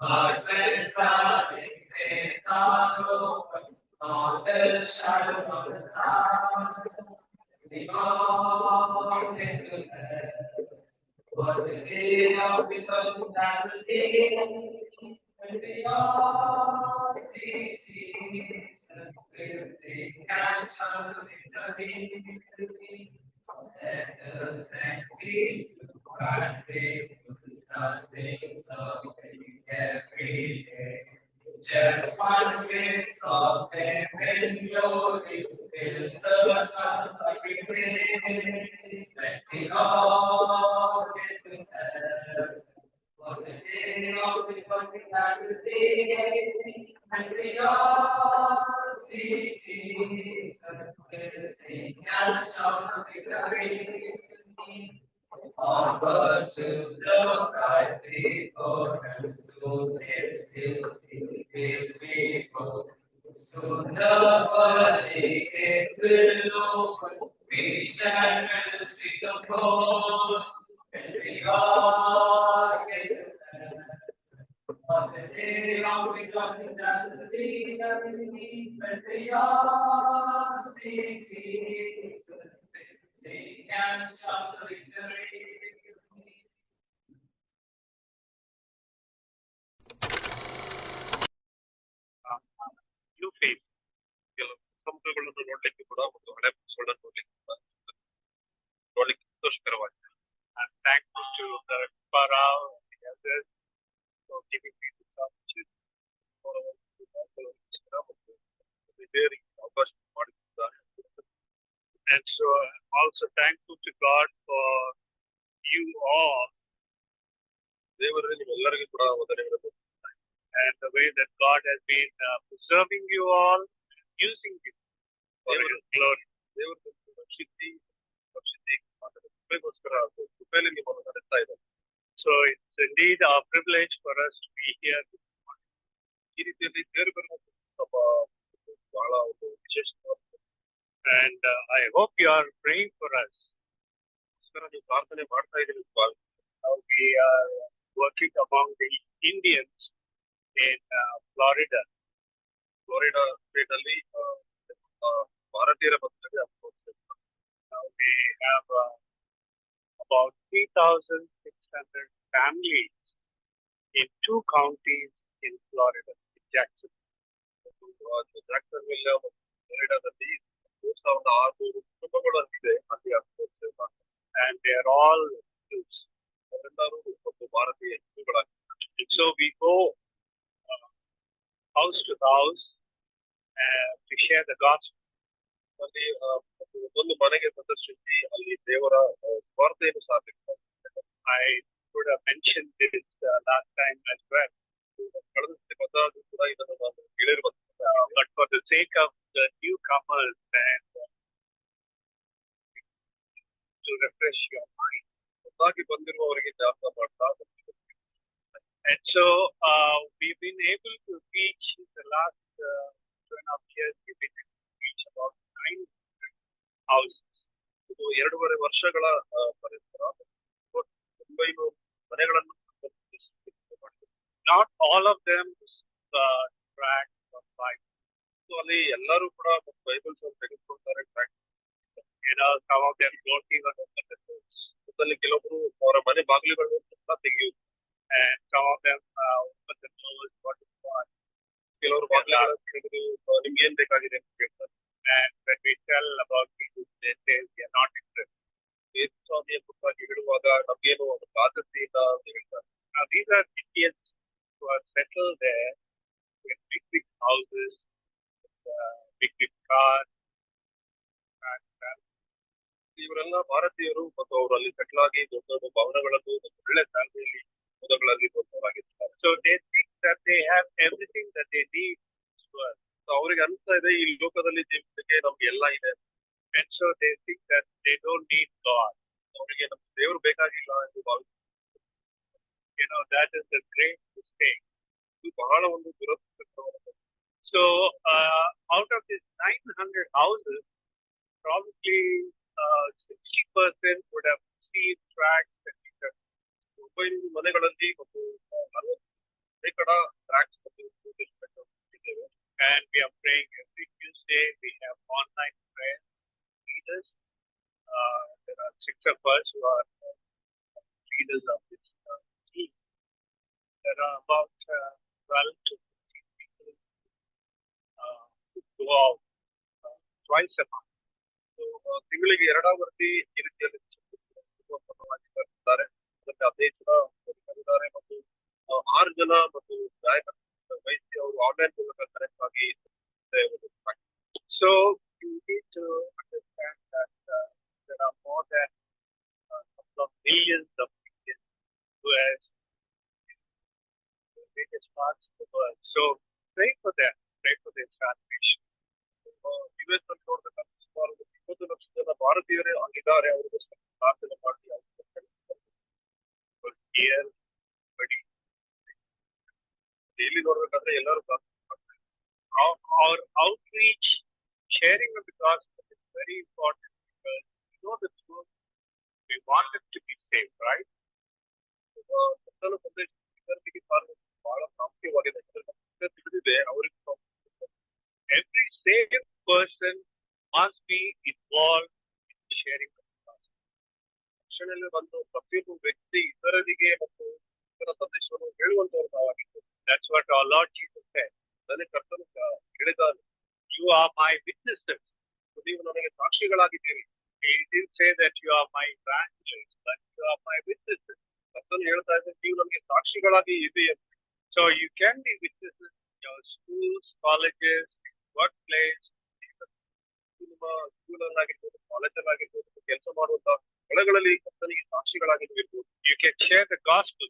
But when darkness are open, all the shadows cast, the Lord is with us. What the day of the day, when we all see Jesus, lifting and shouting victory. Let us thank Thee and faithful, trusting, serving every day. Just one glimpse of them in glory, fill the earth every day. Let the Lord get to heaven. For the day of the coming and the day, and we all see Jesus, will sing and shout victory. Onward to the bright before us, soon it still will be full. Soon the pearly gates will open, we stand at the streets of gold, and we all get there. On the day of rejoicing and the day of release, when we all see Jesus, sing and shout the victory. You face ಕೆಲವು ಸಮುದ್ರಗಳನ್ನು ನೋಡ್ಲಿಕ್ಕೆ ಕೂಡ ಒಂದು ಹಳೆ ಪುಸ್ತಕಗಳನ್ನು ನೋಡ್ಲಿಕ್ಕೆ ಕೂಡ ನೋಡ್ಲಿಕ್ಕೆ ಸಂತೋಷಕರವಾಗಿದೆ. I'm thankful to the Parao and the others for giving me this opportunity for our hearing ಅವಕಾಶ ಮಾಡಿದ್ದಾರೆ. And so I'm also thankful to God for you all. ದೇವರಲ್ಲಿ ನಿಮ್ಮೆಲ್ಲರಿಗೂ ಕೂಡ ವಂದನೆಗಳನ್ನು. And the way that God has been preserving you all, using you for His glory. So it's indeed our privilege for us to be here this morning. And I hope you are praying for us. We are working among the Indians in Florida. Florida state ಅಲ್ಲಿ ಭಾರತೀಯರ ಮಧ್ಯದಲ್ಲಿ we have about 3,600 families in 2 counties in Florida, in Jacksonville. Jacksonville, Floridaದಲ್ಲಿ 3,600 ಕುಟುಂಬಗಳು ಇದೆ ಅಲ್ಲಿ ಆಗ್ತದೆ. And they are all Jews. ಅವರೆಲ್ಲರೂ ಭಾರತೀಯ ಹಿಂದೂಗಳಾಗಿದ್ದಾರೆ. So we go house to house to share the gospel. ಅಲ್ಲಿ ಒಂದು ಮನೆಗೆ ಪ್ರದರ್ಶಿಸಿ ಅಲ್ಲಿ ದೇವರ ವಾರ್ತೆಯನ್ನು ಸಾರಲಿಕ್ಕೆ. I could have mentioned this last time as well. ಕಳೆದ ಪದಾರ್ಥ ಕೂಡ ಇದನ್ನು ನಾನು ಹೇಳಿರುವಂತ. But for the sake of the newcomers and to refresh your mind, ಹೊಸದಾಗಿ ಬಂದಿರುವವರಿಗೆ ಜಾಸ್ತಿ ಮಾಡ್ತಾ. And so we've been able to reach the last 2.5 years. We've been able to reach about 900 houses. ಇದು 2.5 ವರ್ಷಗಳ ಪರಿಸರ 900 ಮನೆಗಳನ್ನು. Not all of them track or Bible. So ಅಲ್ಲಿ ಎಲ್ಲರೂ ಕೂಡ ಬೈಬಲ್ಸ್ ಅನ್ನು ತೆಗೆದುಕೊಳ್ತಾರೆ. Some of them don't even open the doors. ಅದರಲ್ಲಿ ಕೆಲವೊಬ್ಬರು ಅವರ ಮನೆ ಬಾಗಿಲುಗಳನ್ನು ಕೂಡ ತೆಗೆಯುವುದು. And some of them open the doors what is God. ಕೆಲವರು ಬಾಗಿಲುಗಳನ್ನು ತೆಗೆದು ನಿಮ್ಗೆ ಏನ್ ಬೇಕಾಗಿದೆ ಅಂತ ಕೇಳ್ತಾರೆ. And when we tell about people, they say we are not interested. ಯೇಸು ಸ್ವಾಮಿಯ ಕುರಿತಾಗಿ ಹೇಳುವಾಗ ನಮಗೇನು ಆಸಕ್ತಿ ಇಲ್ಲ ಅಂತ ಹೇಳ್ತಾರೆ. Now these are Indians who are settled there with big houses, big cars. ಇವರೆಲ್ಲ ಭಾರತೀಯರು ಮತ್ತು ಅವರು ಅಲ್ಲಿ ಸೆಟ್ಲ್ ಆಗಿ ದೊಡ್ಡ ದೊಡ್ಡ ಭವನಗಳನ್ನು ಒಳ್ಳೆ ಸ್ಯಾಲರಿಯಲ್ಲಿ ಪದಗಳಲ್ಲಿ ದೊಡ್ಡವರಾಗಿರ್ತಾರೆ. So they think that they have everything that they need. So ಅವರಿಗೆ ಅನಿಸ್ತಾ ಇದೆ ಈ ಲೋಕದಲ್ಲಿ ಜೀವಿಸಲಿಕ್ಕೆ ನಮ್ಗೆ ಎಲ್ಲ ಇದೆ. And so they think that they don't need God. ಅವರಿಗೆ ನಮ್ಮ ದೇವರು ಬೇಕಾಗಿಲ್ಲ ಎಂದು ಭಾವಿಸ್ತಾರೆ. That is a great mistake. ಇದು ಬಹಳ ಒಂದು ದುರದೃಷ್ಟಕರವಾದ. So out of these 900 houses, probably 60% would have received tracts and 900 ಮನೆಗಳಲ್ಲಿ ಮತ್ತು ಶೇಕಡ ಟ್ರ್ಯಾಕ್ಸ್ ಇದ್ದೇವೆ. And we are praying every Tuesday. We have online prayer leaders. There are 6 of us who are leaders of this team. There are about 12 to 15 people who go out twice a month. So, ತಿಂಗಳಿಗೆ 2 ಅವರ್ತಿ ಈ ರೀತಿಯಲ್ಲಿ ಇದ್ದಾರೆ. ಅದಕ್ಕೆ 15 ಜನ ಇದ್ದಾರೆ ಮತ್ತು 6 ಜನ ಮತ್ತು ವೈದ್ಯ ಅವರು ಆನ್ಲೈನ್ ಮೂಲಕ ಕನೆಕ್ಟ್ ಆಗಿ. So you need to understand that there are more than a couple of millions of Indians who has various parts of the world. So pray for them, pray for their salvation. US ಅಲ್ಲಿ ನೋಡ್ಬೇಕಂದ್ರೆ ಸುಮಾರು 20 ಲಕ್ಷ ಜನ ಭಾರತೀಯರೇ ಆಗಿದ್ದಾರೆ. ಅವರಿಗೋಸ್ಕರ ಪ್ರಾರ್ಥನೆ ಮಾಡಿ daily ನೋಡ್ಬೇಕಾದ್ರೆ ಎಲ್ಲರೂ ಪ್ರಾರ್ಥನೆ ಮಾಡ್ತಾರೆ. Our outreach, sharing of the gospel is very important because we know the truth. We want them to be saved, right? ಸತ್ತಲು ಸಂದೇಶ ಇದರಿಗೆ ಬಹಳ ಪ್ರಾಮುಖ್ಯವಾಗಿದೆ. ತಿಳಿದಿದೆ ಅವರಿಗೆ. Every saved person must be involved in sharing the gospel. ರಕ್ಷಣೆಯಲ್ಲಿ ಬಂದು ಪ್ರತಿಯೊಬ್ಬ ವ್ಯಕ್ತಿ ಇತರರಿಗೆ ಮತ್ತು ಇತರ ಸಂದೇಶವನ್ನು ಹೇಳುವಂತವರು ನಾವಾಗಿತ್ತು. That's what our Lord Jesus said. ನನಗೆ ಕರ್ತನು ಹೇಳಿದ್ದಾನೆ, you are my witnesses. ನೀವು ನನಗೆ ಸಾಕ್ಷಿಗಳಾಗಿದ್ದೀರಿ. He didn't say that you are my branches, but you are my witnesses. ಕರ್ತನು ಹೇಳ್ತಾ ಇದ್ದಾರೆ, ನೀವು ನನಗೆ ಸಾಕ್ಷಿಗಳಾಗಿ ಇದೆಯಾ. So you can be witnesses in your schools, colleges, workplace, ಸ್ಕೂಲಲ್ಲಾಗಿರ್ಬೋದು, ಕಾಲೇಜಲ್ಲಾಗಿರ್ಬೋದು, ಕೆಲಸ ಮಾಡುವಂತ ಸ್ಥಳಗಳಲ್ಲಿ ಕರ್ತನಿಗೆ ಸಾಕ್ಷಿಗಳಾಗಿರ್ಬೇಕು. You can share the gospel.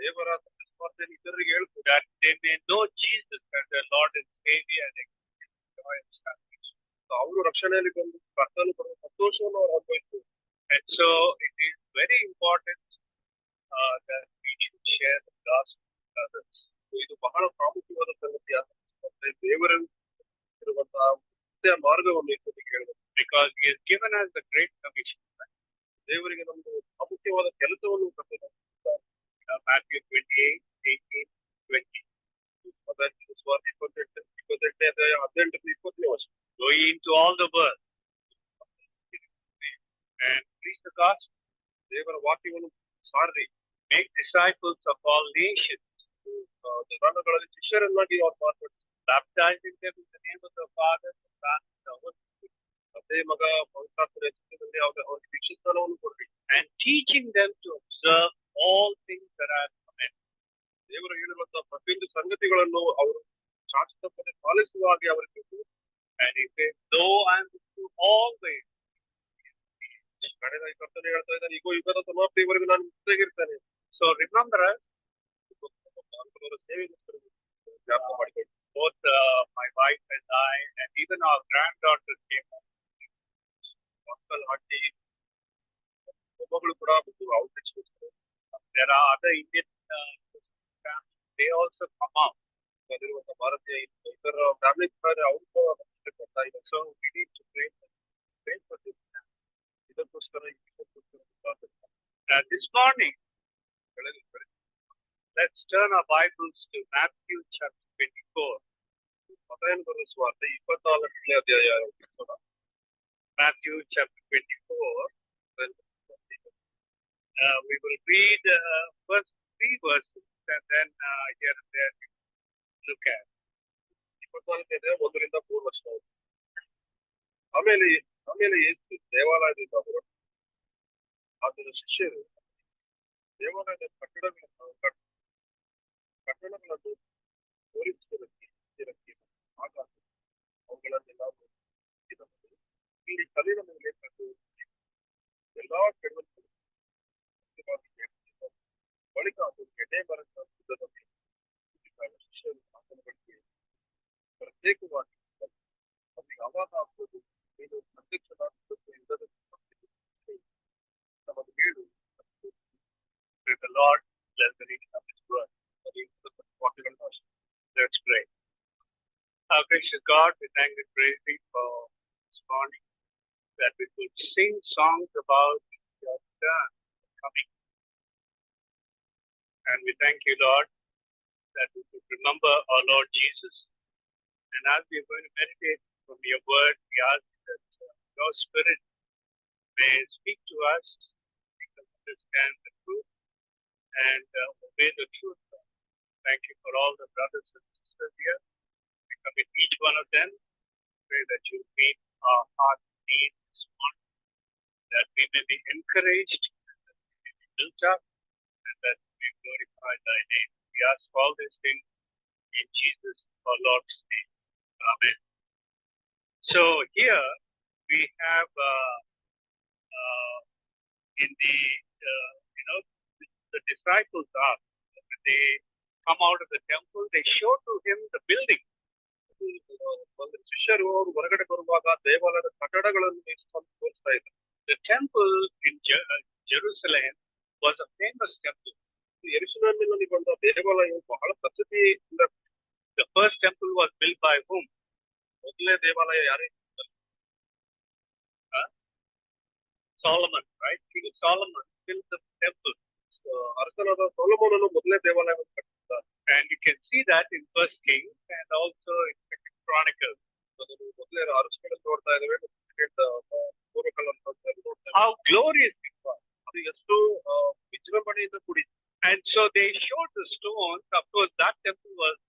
ದೇವರ ಸ್ಪರ್ಧೆಯಲ್ಲಿ ಇತರರಿಗೆ ಹೇಳ್ಬೋದು. That they may know Jesus as their Lord and Savior and enjoy His salvation. So ಅವರು ರಕ್ಷಣೆಯಲ್ಲಿ ಬಂದು ಕರ್ತನು ಬರುವ ಸಂತೋಷವನ್ನು ಅವರು ಅನುಭವಿಸಬೇಕು. And so it is very important that we should share the gospel with others. ಇದು ಬಹಳ ಪ್ರಾಮುಖ್ಯವಾದ ಸಂಗತಿ. ದೇವರಲ್ಲಿ ಇರುವಂತಹ ಮಾರ್ಗವನ್ನು ಹೇಳಬೇಕು. Because He has given us the great commission. ದೇವರಿಗೆ ನಮ್ಗೆ ಪ್ರಾಮುಖ್ಯವಾದ ಕೆಲಸವನ್ನು ಕೊಟ್ಟಿದ್ದಾರೆ. Matthew 28:18-20. ಸ್ವಾರ್ಥ 28 ಅಧ್ಯಾಯ 18-20 ವರ್ಷ. Go into all the world and preach the gospel. ದೇವರ ವಾಕ್ಯವನ್ನು ಸಾರಿ. Make disciples of all nations. ರಣಗಳಲ್ಲಿ ಶಿಷ್ಯರನ್ನಾಗಿ ಅವ್ರು ಮಾತಾಡ್ತಾರೆ. Baptizing them in the name of the Father, the Son, and the Holy Spirit. ತಂದೆ ಮಗ ಪವಿತ್ರಾತ್ಮರ ಹೆಸರಿನಲ್ಲಿ ಅವರಿಗೆ ದೀಕ್ಷಾಸ್ನಾನವನ್ನು ಕೊಡ್ರಿ. And teaching them to observe all things that I have commanded. ದೇವರು ಹೇಳಿರುವಂತಹ ಪ್ರತಿಯೊಂದು ಸಂಗತಿಗಳನ್ನು ಅವರು ಶಾಶ್ವತವಾಗಿ ಪಾಲಿಸುವ ಹಾಗೆ ಅವರಿಗೆ. And He says, though I am with you always. ಕಡೆಯ ಕರ್ತನೆ ಹೇಳ್ತಾ ಇದ್ದಾನೆ, ಈಗ ಯುಗದ ಸಮಾಪ್ತಿಯವರೆಗೂ ನಾನು ಜೊತೆಗಿರ್ತೇನೆ. So remember us. ಸೇವೆಗೋಸ್ಕರ ಜ್ಞಾಪಕ ಮಾಡಿಕೊಳ್ಳಿ. Both my wife and I, and even our granddaughter came up. ಮಕ್ಕಳ ಹಟ್ಟಿ ಒಬ್ಬಗಳು ಕೂಡ outreach. There are other Indian families, they also come out. ಅದರಿರುವಂತಹ ಭಾರತೀಯ ಇತರ ಫ್ಯಾಮಿಲಿ ಅವರು ಕೊಡ್ತಾ ಇದ್ದಾರೆ. So we need to pray for this. ಇದಕ್ಕೋಸ್ಕರ this morning, let's turn our Bibles to Matthew chapter 24. ಮತ್ತಾಯನ ಬರೆದ ಸುವಾರ್ತೆ 24ನೇ ಅಧ್ಯಾಯ. Matthew chapter 24. We will read first 3 verses and then here and there look at 24ನೇ ಅಧ್ಯಾಯ 1ರಿಂದ 3 ವರ್ಷ. ಆಮೇಲೆ ಯೇಸು ದೇವಾಲಯದಿಂದ ಹೊರಟು ಆತನ ಶಿಷ್ಯರು ದೇವಾಲಯದ ಕಟ್ಟಡಗಳನ್ನು ತೋರಿಸುವುದಕ್ಕೆ ಆಗ ಅವುಗಳನ್ನೆಲ್ಲ ಇಲ್ಲಿ ಕಲ್ಲಿನ ಮೇಲೆ ಕಟ್ಟು ಎಲ್ಲಾ ಕೆಡವಲು ಬಳಿಕ ಅದು ಎಡೆ ಮರದ ಶಿಷ್ಯರು ಆತನ ಬಳಿಗೆ ಪ್ರತ್ಯೇಕವಾಗಿ ಅದು ಯಾವಾಗ ಆಗ್ಬೋದು ನೀನು ಪ್ರತ್ಯಕ್ಷನಾಗಬೇಕು ಎಂದರೆ ನಮಗೆ ಹೇಳು. The Lord bless the reading of His word. Let's pray. Our gracious God, we thank and praise Thee for this morning, that we could sing songs about Your return coming. And we thank You, Lord, that we would remember our Lord Jesus. And as we are going to meditate from your word, we ask that your spirit may speak to us, make us understand the truth, and obey the truth. Thank you for all the brothers and sisters here. We commit each one of them. Pray that you meet our heart needs this morning, that we may be encouraged, that we may be built up, and that we may glorify thy name. We ask all these things in Jesus, our Lord's name. Amen. So here we have in the the disciples are when they come out of the temple, they show to him the building. ಒಂದು ಶಿಷ್ಯರು ಅವರು ಹೊರಗಡೆ ಬರುವಾಗ ದೇವಾಲಯದ ಕಟ್ಟಡಗಳನ್ನು ತೋರಿಸ್ತಾ ಇದ್ದಾರೆ. The temple in Jerusalem was a famous temple. ಯೆರೂಸಲೇಮಿನಲ್ಲಿ ಬಂದ ದೇವಾಲಯವು ಬಹಳ ಪ್ರಸಿದ್ಧಿ. The first temple was built by whom? ಮೊದಲನೇ ದೇವಾಲಯ ಯಾರೇ? Solomon, right? King Solomon built the temple. ಅರಸನಾದ ಸೊಲೊಮೋನನು ಮೊದಲನೇ ದೇವಾಲಯವನ್ನು ಕಟ್ಟಿದ್ದಾರೆ. And you can see that in First Kings and also in Second Chronicles. ಮೊದಲನೇ ಅರಸಗಳನ್ನು ನೋಡ್ತಾ ಇದ್ದೇವೆ, ಪೂರ್ವಕಾಲವನ್ನು ನೋಡ್ತಾ ಇದ್ದೇವೆ. How glorious it was! ಅದು ಎಷ್ಟು ವಿಜೃಂಭಣೆಯಿಂದ ಕೂಡಿದೆ. And so they showed the stones. Of course, that temple was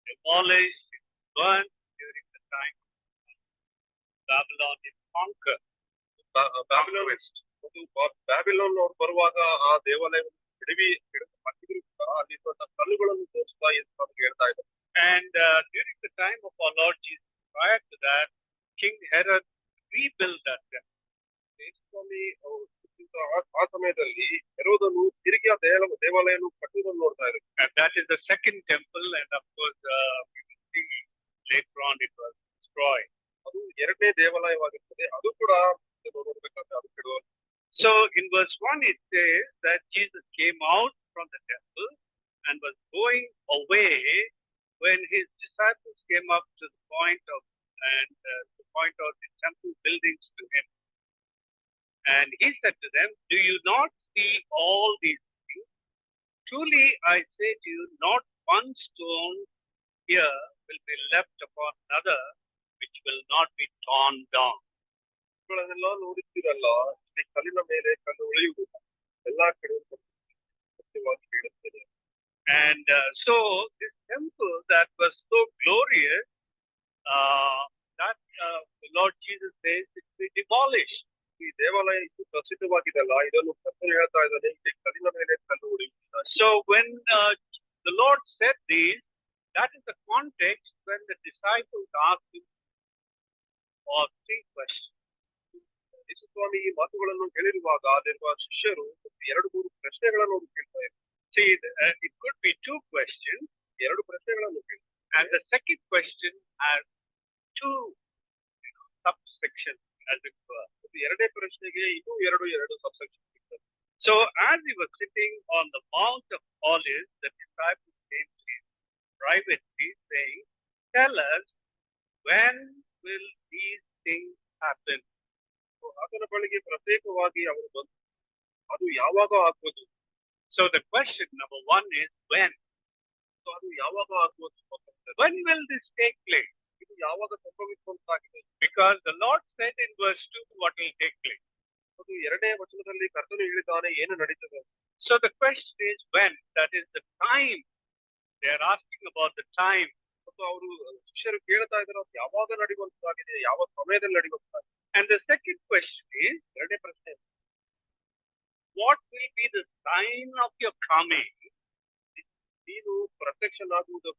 demolished, burnt during the time of Babylonian conquer. Babylon ಅವರು ಬರುವಾಗ ಆ ದೇವಾಲಯವನ್ನು ಅಲ್ಲಿ ಕಲ್ಲುಗಳನ್ನು ತೋರಿಸ್ತಾ ಅಂತ ಹೇಳ್ತಾ ಇದ್ದಾರೆ. And during the time of our Lord Jesus, prior to that, King Herod rebuilt that temple. ಆ ಸಮಯದಲ್ಲಿ ಹೆರೋದನು ತಿರುಗಿ ಆ ದೇವಾಲಯವನ್ನು ಕಟ್ಟುವುದನ್ನು ನೋಡ್ತಾ ಇದ್ದಾರೆ. And that is the second temple, and of course we will see later on it was destroyed. ಅದು ಎರಡನೇ ದೇವಾಲಯವಾಗಿರ್ತದೆ, ಅದು ಕೂಡ ನೋಡಬೇಕಾದ್ರೆ ಅದು ಕೆಡುವ. So in verse 1 it says that Jesus came out from the temple and was going away when his disciples came up to the point of the temple buildings to him. And he said to them, "Do you not see all these things? Truly I say to you, not one stone here will be left upon another which will not be torn down." ಗಳನ್ನೆಲ್ಲ ನೋಡುತ್ತೀರಲ್ಲ, ಈ ಕಲ್ಲಿನ ಮೇಲೆ ಕಲ್ಲು ಉಳಿಯುವುದಿಲ್ಲ, ಎಲ್ಲಾ ಕಡೆ ಸತ್ಯವಾಗಿ ಹೇಳುತ್ತದೆ. And so this temple that was so glorious, that the Lord Jesus says it will be demolished. ಈ ದೇವಾಲಯ ಇದು ಪ್ರಸಿದ್ಧವಾಗಿದೆಲ್ಲ, ಇದನ್ನು ಕರ್ತನು ಹೇಳ್ತಾ ಇದ್ದಾನೆ, ಈ ಕಲ್ಲಿನ ಮೇಲೆ ಕಲ್ಲು ಉಳಿಯುವುದಿಲ್ಲ. So when the Lord said this, that is the context when the disciples asked him for 3 questions. ಯೇಸುಸ್ವಾಮಿ ಈ ಮಾತುಗಳನ್ನು ಹೇಳಿರುವಾಗ ಅಲ್ಲಿರುವ ಶಿಷ್ಯರು 2-3 ಪ್ರಶ್ನೆಗಳನ್ನು ಕೇಳ್ತಾ ಇದ್ದಾರೆ. See, it could be 2 questions, 2 ಪ್ರಶ್ನೆಗಳನ್ನು ಕೇಳ್ತಾರೆ. And the second question has 2 subsections, as it were. ಎರಡನೇ ಪ್ರಶ್ನೆಗೆ ಇನ್ನೂ 2 subsections ಇರ್ತವೆ. So as he was sitting on the Mount of Olives, the disciples came to him privately, saying, "Tell us, when will these things happen?" ಆತನ ಬಳಿಗೆ ಪ್ರತ್ಯೇಕವಾಗಿ ಅವರು ಬಂದು, ಅದು ಯಾವಾಗ ಆಗ್ಬೋದು? So the question number 1 is when. So ಅದು ಯಾವಾಗ ಆಗ್ಬೋದು? When will this take place? ಇದು ಯಾವಾಗ ಸಂಭವಿಸುವಂತಾಗಿದೆ? Because the Lord said in verse 2 what will take place. ಅದು 2ನೇ ವಚನದಲ್ಲಿ ಕರ್ತನು ಹೇಳಿದ್ದಾನೆ ಏನು ನಡೀತದೆ. So the question is when, that is the time. They are asking about the time. ಮತ್ತು ಅವರು ಶಿಷ್ಯರು ಕೇಳ್ತಾ ಇದ್ದಾರೆ ಯಾವಾಗ ನಡೆಯುವಂತಾಗಿದೆ, ಯಾವ ಸಮಯದಲ್ಲಿ ನಡೆಯುವಂತಾಗಿದೆ. And the second question is, ಎರಡನೇ ಪ್ರಶ್ನೆ, what will be the sign of your coming? ನೀನು ಪ್ರತ್ಯಕ್ಷನಾಗುವುದು.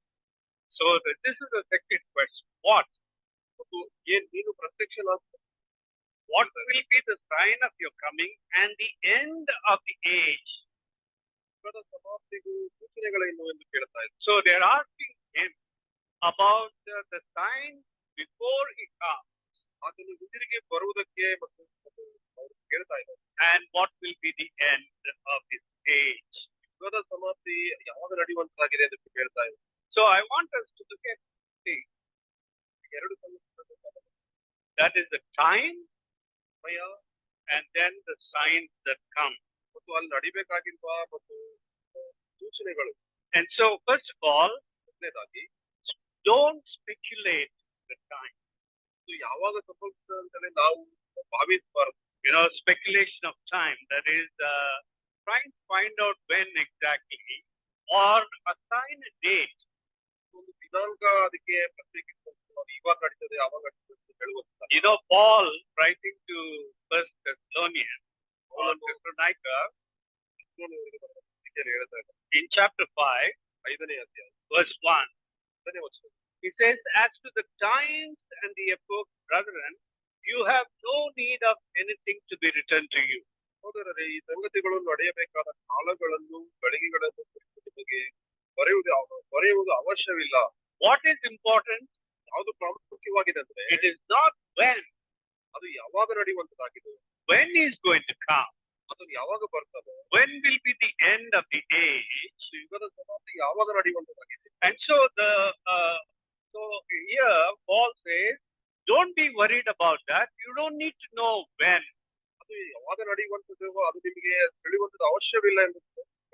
So this is the second question. What? ಮತ್ತು ಏನು ನೀನು ಪ್ರತ್ಯಕ್ಷನಾಗುವುದು? What will be the sign of your coming and the end of the age? ಸಮಾಪ್ತಿಗೂ ಸೂಚನೆಗಳೇನು ಎಂದು ಕೇಳ್ತಾ ಇದ್ದಾರೆ. So they are asking him about the sign before he comes. ಅದನ್ನು ಹಿಂದಿರುಗಿ ಬರುವುದಕ್ಕೆ ಮತ್ತು ಅವರು ಕೇಳ್ತಾ ಇದ್ದಾರೆ. And what will be the end of this age? ಯುಗದ ಸಮಾಪ್ತಿ ಯಾವಾಗ ನಡೆಯುವಂತಾಗಿದೆ ಎಂದು ಕೇಳ್ತಾ ಇದ್ದಾರೆ. So I want us to look at things. 2 ಸಮಸ್ಯೆಗಳು. That is the time, and then the signs that come. ಮತ್ತು ಅಲ್ಲಿ ನಡಿಬೇಕಾಗಿರುವ ಮತ್ತು ಸೂಚನೆಗಳು. And so, first of all, don't speculate the time. So, ಯಾವಾಗ ಸಂಭವಿಸುತ್ತದೆ ಅಂತಲೇ ನಾವು ಭಾವಿಸಬಾರದು. Speculation of time, that is trying to find out when exactly or assign a date. ಒಂದು ದಿನಾಂಕ ಅದಕ್ಕೆ ಪ್ರತ್ಯೇಕಿಸಬಹುದು, ಇವಾಗ ನಡೀತದೆ ಅವಾಗ ನಡೀತದೆ ಅಂತ ಹೇಳುವಂತ. Paul writing to First Thessalonians, in chapter 5, verse 1, he says, as to the times and the epoch, brethren, you have no need of anything to be written to you. ಸಹೋದರರೇ, ಈ ಸಂಗತಿಗಳು ನಡೆಯಬೇಕಾದ ಕಾಲಗಳನ್ನು ಗಳಿಗೆಗಳನ್ನು ನಿಮಗೆ ಬರೆಯುವುದು ಅವಶ್ಯವಿಲ್ಲ. What is important? ಯಾವುದು ಪ್ರಾಮುಖ್ಯವಾಗಿದೆ ಅಂದ್ರೆ, it is not when, ಅದು ಯಾವಾಗ ನಡೆಯುವಂತದ್ದಾಗಿದೆ. When is going to come, ಅದು ಯಾವಾಗ ಬರ್ತದೆ. When will be the end of the age, ಯುಗದ ಸಮಾಪ್ತಿ ಯಾವಾಗ ನಡೆಯುವಂತದ್ದಾಗಿದೆ. And so here Paul says, don't be worried about that. You don't need to know when. ಅದು ಯಾವಾಗ ನಡೆಯುವಂತದ್ದು ಅದು ನಿಮಗೆ ತಿಳಿಯುವಂತದ್ದು ಅವಶ್ಯವಿಲ್ಲ ಎಂದು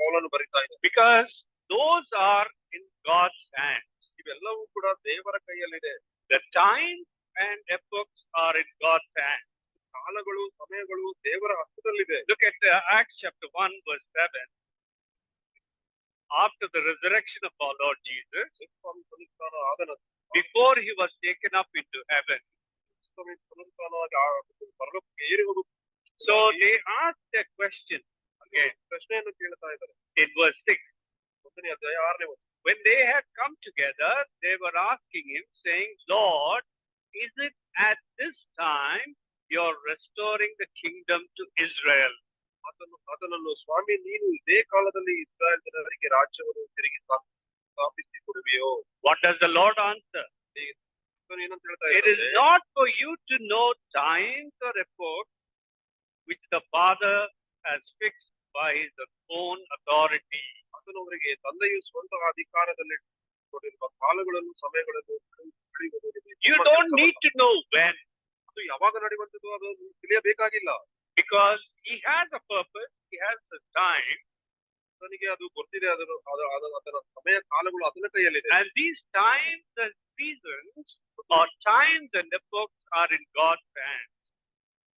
ಪೌಲನು ಬರೀತಾ ಇದ್ದಾನೆ. Because those are in God's hands. ಇವೆಲ್ಲವೂ ಕೂಡ ದೇವರ ಕೈಯಲ್ಲಿದೆ. The times and epochs are in God's hands. ಕಾಲಗಳು ಸಮಯಗಳು ದೇವರ ಹಸ್ತದಲ್ಲಿದೆ. Look at Acts chapter 1 verse 7. After the resurrection of our Lord Jesus, before he was taken up into heaven, so they asked a question again. In verse 6, when they had come together, they were asking him, saying, Lord, is it at this time you're restoring the kingdom to Israel? ಅದನ್ನು ಸ್ವಾಮಿ, ನೀನು ಇದೇ ಕಾಲದಲ್ಲಿ ಇಸ್ರಾಯೇಲ್ ಜನರಿಗೆ ರಾಜ್ಯವನ್ನು ತಿರುಗಿ ಸ್ಥಾಪಿಸಿ ಕೊಡುವೆಯೋ? What does the Lord answer? ಏನಂತ ಹೇಳ್ತಾ ಇದ್ದಾರೆ? It is not for you to know times or epochs which the Father has fixed by his own authority. ಅದನ್ನು ಅವರಿಗೆ ತಂದೆಯು ಸ್ವಂತ ಅಧಿಕಾರದಲ್ಲಿ ಕೊಟ್ಟಿರುವ ಕಾಲಗಳನ್ನು ಸಮಯಗಳನ್ನು ತಿಳಿಯುವುದು. You don't need to know when. ಅದು ಯಾವಾಗ ನಡೆಯುವಂತದ್ದು ಅದು ತಿಳಿಯಬೇಕಾಗಿಲ್ಲ. Because he has a purpose, he has a time. ಅವನಿಗೆ ಅದು ಗೊತ್ತಿದೆ, ಅದರ ಸಮಯ ಕಾಲಗಳು ಅದರ ಕೈಯಲ್ಲಿದೆ. And these times and seasons or times and epochs are in God's hands.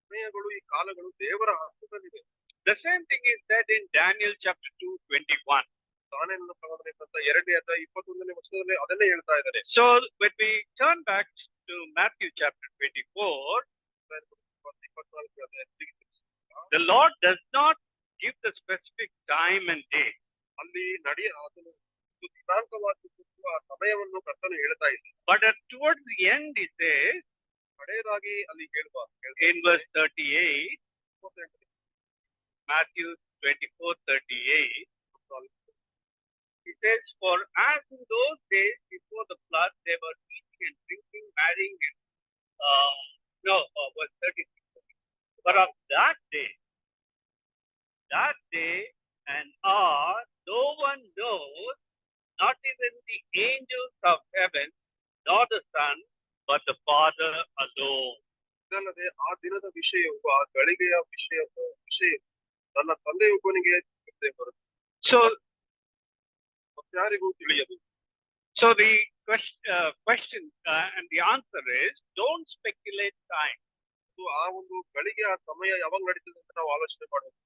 ಸಮಯಗಳು ಈ ಕಾಲಗಳು ದೇವರ ಹಸ್ತದಲ್ಲಿದೆ. The same thing is said in Daniel chapter 2:21. ದಾನಿಯೇಲನ ಪ್ರವಾದನೆ ಗ್ರಂಥ 2ನೇ ಅಧ್ಯಾಯ 21ನೇ ವಚನದಲ್ಲಿ ಅದನ್ನೇ ಹೇಳ್ತಾ ಇದ್ದಾರೆ. So when we turn back to Matthew chapter 24, the Lord does not give the specific time and date. ಅಲ್ಲಿ ದಿನಾಂಕವಾಗಿ ಆ ಸಮಯವನ್ನು ಕರ್ತನು ಹೇಳ್ತಾ ಇಲ್ಲ. But towards the end he says, ಕಡೆಯದಾಗಿ ಅಲ್ಲಿ ಹೇಳುವ in verse 38, Matthew 24:38, he says, for as in those days before the flood they were eating and drinking, marrying and verse 36. But of that day and hour no one knows, not even the angels of heaven, nor the Son, but the Father alone. ಇದಲ್ಲದೆ ಆ ದಿನದ ವಿಷಯವು, ಆ ಗಳಿಗೆಯ ವಿಷಯ ನನ್ನ ತಂದೆಯೊಬ್ಬನಿಗೆ ಹೊರತು so ಯಾರಿಗೂ ತಿಳಿಯದು. So the question and the answer is, don't speculate time. ಆ ಒಂದು ಗಳಿಗೆ ಆ ಸಮಯ ಯಾವಾಗ ನಡೀತದೆ ಅಂತ ನಾವು ಆಲೋಚನೆ ಮಾಡಬೇಕು.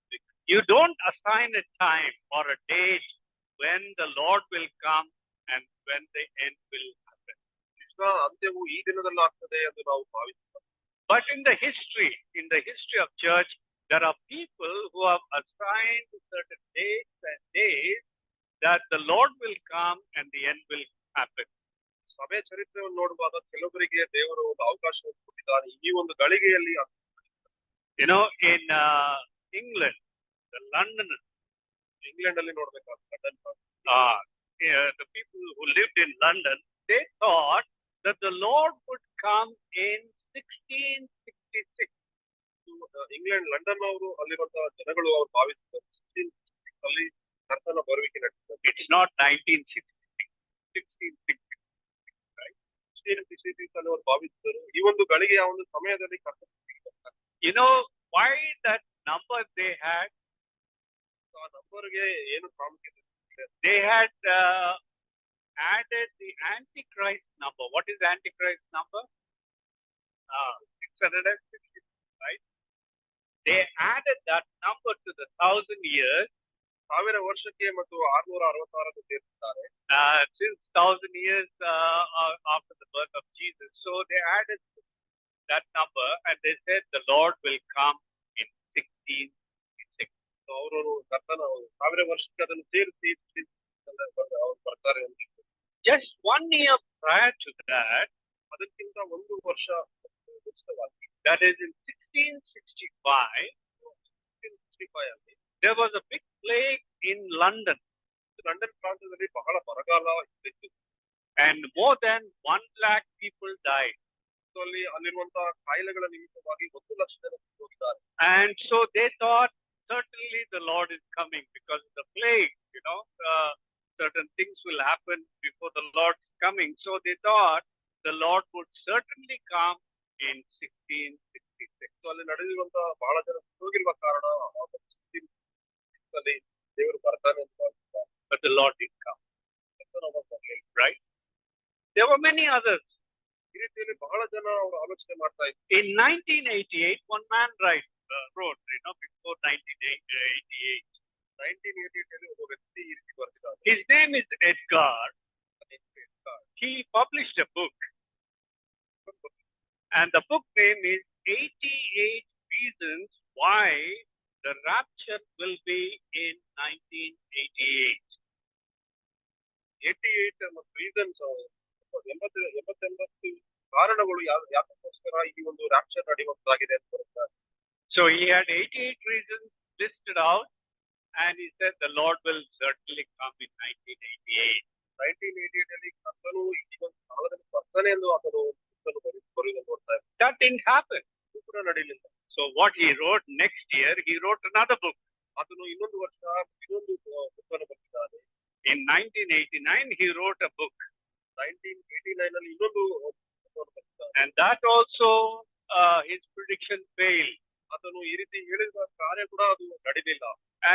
You don't assign a time or a date when the Lord will come and when the end will happen. ಅಂತ್ಯವು ಈ ದಿನದಲ್ಲಿ ಆಗ್ತದೆ ಎಂದು ನಾವು ಭಾವಿಸುತ್ತೇವೆ. But in the history of church, there are people who have assigned certain dates and days that the Lord will come and the end will happen. ಸಭೆ ಚರಿತ್ರೆಯನ್ನು ನೋಡುವಾಗ ಕೆಲವರಿಗೆ ದೇವರು ಒಂದು ಅವಕಾಶವನ್ನು ಕೊಟ್ಟಿದ್ದಾರೆ, ಈ ಒಂದು ಗಳಿಗೆಯಲ್ಲಿ. In England, London, England ಅಲ್ಲಿ ನೋಡ್ಬೇಕಾದ್ರೆ the people who lived in London, they thought that the Lord would come in 1666. England London ಅವರು ಅಲ್ಲಿರುವಂತಹ ಜನಗಳು ಅವರು ಭಾವಿಸಿದ್ದಾರೆ 1666 ಅಲ್ಲಿ ಕರ್ತನ ಬರುವಿಕೆ ನಡೆಯುತ್ತದೆ. It's not 1966, 1666. ಅವರು ಭಾವಿಸಿದರು ಈ ಒಂದು ಗಳಿಗೆ ಆ ಒಂದು ಸಮಯದಲ್ಲಿ ಕರ್ತನ. why that number they had? ಆ ನಂಬರ್ಗೆ ಏನು ಪ್ರಾಮುಖ್ಯತೆ? They had added the Antichrist number. What is Antichrist number? 660, right? They added that number to the 1,000 years. 1000 ವರ್ಷಕ್ಕೆ ಮತ್ತು 666 ಸೇರಿಸಿದ್ದಾರೆ. Since 1,000 years after the birth of Jesus, so they added that number and they said the Lord will come in 1666. So ಅವರು ಕರ್ತನ 1000 ವರ್ಷಕ್ಕೆ ಅದನ್ನು ಸೇರಿಸಿ ಅವರು ಬರ್ತಾರೆ ಅಂತ. Just 1 year prior to that, ಅದಕ್ಕಿಂತ ಒಂದು ವರ್ಷ ಮುಂಚಿತವಾಗಿ, that is in 1665, ಅಲ್ಲಿ there was a big plague in London. London ಪ್ರಾಂತ್ಯದಲ್ಲಿ ಬಹಳ ಬರಗಾಲ ಇತ್ತು. And more than 1 lakh people died. So ಅಲ್ಲಿ ಅಲ್ಲಿರುವಂತಹ ಕಾಯಿಲೆಗಳ ನಿಮಿತ್ತವಾಗಿ 1 ಲಕ್ಷ ಜನ ಹೋಗಿದ್ದಾರೆ. And so they thought certainly the Lord is coming because of the plague, certain things will happen before the Lord's coming. So they thought the Lord would certainly come in 1666. So ಅಲ್ಲಿ ನಡೆದಿರುವಂತಹ ಬಹಳ ಜನ ಹೋಗಿರುವ ಕಾರಣ ದೇವರು ಬರ್ತಾನೆ ಅಂತ. But the Lord did come. Right? There were many others. ಈ ರೀತಿಯಲ್ಲಿ ಬಹಳ ಜನ ಅವರು ಆಲೋಚನೆ ಮಾಡ್ತಾ ಇದ್ರು. In 1988, one man wrote, before 1988. 1988 ಅಲ್ಲಿ ಒಬ್ಬ ವ್ಯಕ್ತಿ ಈ ರೀತಿ ಬರೆದಿದ್ದಾರೆ. His name is Edgar. He published a book. And the book name is 88 Reasons Why the Rapture Will Be in 1988. 88 reasons, 88 ಕಾರಣಗಳು ಯಾಕಕ್ಕೋಸ್ಕರ ಈ ಒಂದು ರಾಪ್ಚರ್ ನಡೆಯುವಂತಾಗಿದೆ ಅಂತ ಬರುತ್ತಾರೆ. So he had 88 reasons listed out and he said the Lord will certainly come in 1988. 1988 ಅಲ್ಲಿ ಕರ್ತನು ಈ ಒಂದು ಕಾಲದಲ್ಲಿ ಬರ್ತಾನೆ ಎಂದು ಆತನು ಬರೆಯುವುದನ್ನು ನೋಡ್ತಾ ಇದ್ದಾರೆ. That didn't happen. ಇದು ಕೂಡ ನಡೆಯಲಿಲ್ಲ. So what he wrote next year, he wrote another book. ಆತನು ಇನ್ನೊಂದು ವರ್ಷ ಇನ್ನೊಂದು ಪುಸ್ತಕವನ್ನು ಬರೆದಿದ್ದಾನೆ. In 1989 he wrote a book. 1989 ಅಲ್ಲಿ ಇನ್ನೊಂದು ಪುಸ್ತಕವನ್ನು ಬರೆದಿದ್ದಾನೆ. And that also his prediction failed. ಆತನು ಈ ರೀತಿ ಹೇಳಿದ ಕಾರ್ಯ ಕೂಡ ಅದು ನಡೆಯಲಿಲ್ಲ.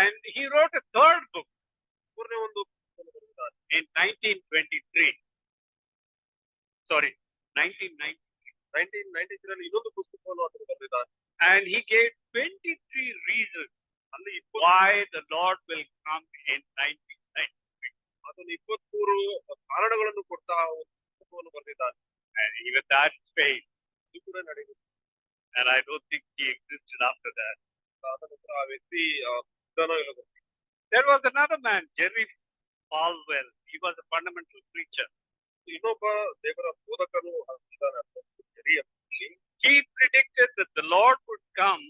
And he wrote a third book. ಮೂರನೇ ಒಂದು ಪುಸ್ತಕವನ್ನು ಬರೆದಿದ್ದಾನೆ. In 1923. Sorry, 1993. 1993 ಅಲ್ಲಿ ಇನ್ನೊಂದು ಪುಸ್ತಕವನ್ನು ಆತನು ಬರೆದಿದ್ದಾನೆ. And he gave 23 reasons why the Lord will come in 1993. ಆತನು 23 ಕಾರಣಗಳನ್ನು ಕೊಟ್ಟ ಪುಸ್ತಕವನ್ನು ಬರೆದಿದ್ದಾನೆ. And even that failed. ಇದು ಕೂಡ ನಡೆಯಿತು. And I don't think he existed after that. ಆ ವ್ಯಕ್ತಿ There was another man, Jerry Falwell. He was a fundamental preacher. ಇನ್ನೊಬ್ಬ ದೇವರ ಬೋಧಕನು ಇದ್ದಾನೆ. He predicted that the Lord would come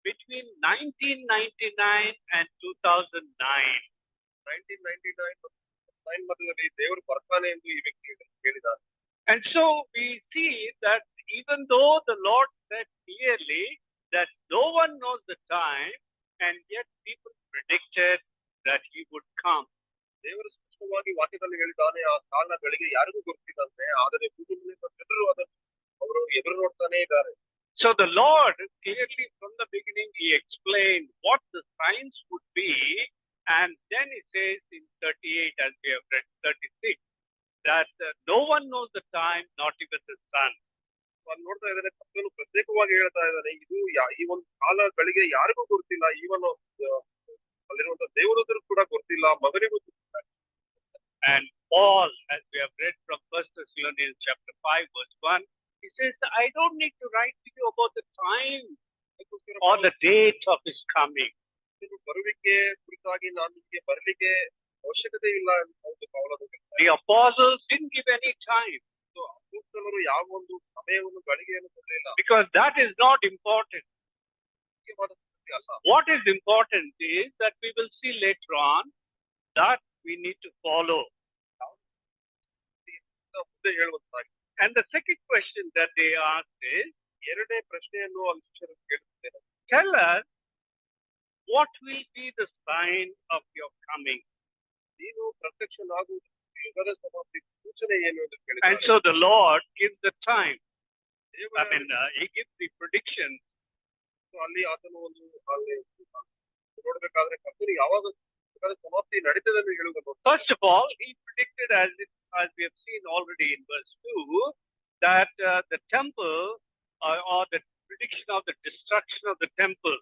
between 1999 and 2009. 1999 ಮಧ್ಯದಲ್ಲಿ ದೇವರು ಬರ್ತಾನೆ ಎಂದು ಈ ವ್ಯಕ್ತಿ ಹೇಳಿದ್ದಾರೆ. And so we see that even though the Lord said clearly that no one knows the time, and yet people predicted that he would come. ದೇವರು ಸ್ಪಷ್ಟವಾಗಿ ವಾಕ್ಯದಲ್ಲಿ ಹೇಳಿದ್ದಾನೆ ಆ ಕಾಲಗಳಿಗೆ ಯಾರಿಗೂ ಗೊತ್ತಿಲ್ಲಂತೆ, ಆದರೆ ಜನರು ಅದನ್ನು ಅವರು ಎದುರು ನೋಡ್ತಾನೆ ಇದ್ದಾರೆ. So the Lord clearly from the beginning he explained what the signs would be, and then he says in 38 as we have read 36 that no one knows the time, not even the Son. ಅಲ್ಲಿ ನೋಡ್ತಾ ಇದ್ದಾರೆ ಕರ್ತನು ಪ್ರತ್ಯೇಕವಾಗಿ ಹೇಳ್ತಾ ಇದ್ದಾನೆ ಇದು ಈ ಒಂದು ಕಾಲಗಳಿಗೆ ಯಾರಿಗೂ ಗೊತ್ತಿಲ್ಲ, ಈವನ್ ಅಲ್ಲಿರುವಂತಹ ದೇವದೂತರು ಕೂಡ ಗೊತ್ತಿಲ್ಲ, ಮಗನಿಗೂ ಗೊತ್ತಿಲ್ಲ. And Paul, as we have read from 1 Thessalonians chapter 5 verse 1, he says, I don't need to write to you about the time or the date of his coming. ಬರುವಿಕೆ ಕುರಿತಾಗಿ ನಾನು ನಿಮಗೆ ಬರಲಿಕ್ಕೆ ಅವಶ್ಯಕತೆ ಇಲ್ಲ ಅಂತ ಪೌಲನು ಹೇಳ್ತಾನೆ. The apostles didn't give any time. So ಅಪೊಸ್ತಲರು ಯಾವ ಒಂದು ಸಮಯವನ್ನು ಗಳಿಗೆಯನ್ನು ಕೊಡಲಿಲ್ಲ. Because that is not important. What is important is that we will see later on that we need to follow. And the second question that they asked is, ಎರಡನೇ ಪ್ರಶ್ನೆಯನ್ನು ಅಲ್ಲಿ ಶಿಷ್ಯರು ಕೇಳುತ್ತಾರೆ. Tell us what will be the sign of your coming. ನೀನು ಪ್ರತ್ಯಕ್ಷನಾಗುವುದು ಯುಗದ ಸಮಾಪ್ತಿ ಸೂಚನೆ ಏನು ಎಂದು ಕೇಳಿದ್ದಾರೆ. And so the Lord gives the time. I mean, he gives the predictions. So ಅಲ್ಲಿ ಆತನು ಒಂದು ಅಲ್ಲಿ ನೋಡಬೇಕಾದ್ರೆ ಕರ್ತನು ಯಾವಾಗ ಯುಗದ ಸಮಾಪ್ತಿ ನಡೀತದನ್ನು ಹೇಳುವುದು. First of all, he predicted, as we have seen already in verse 2, that the temple or the prediction of the destruction of the temple.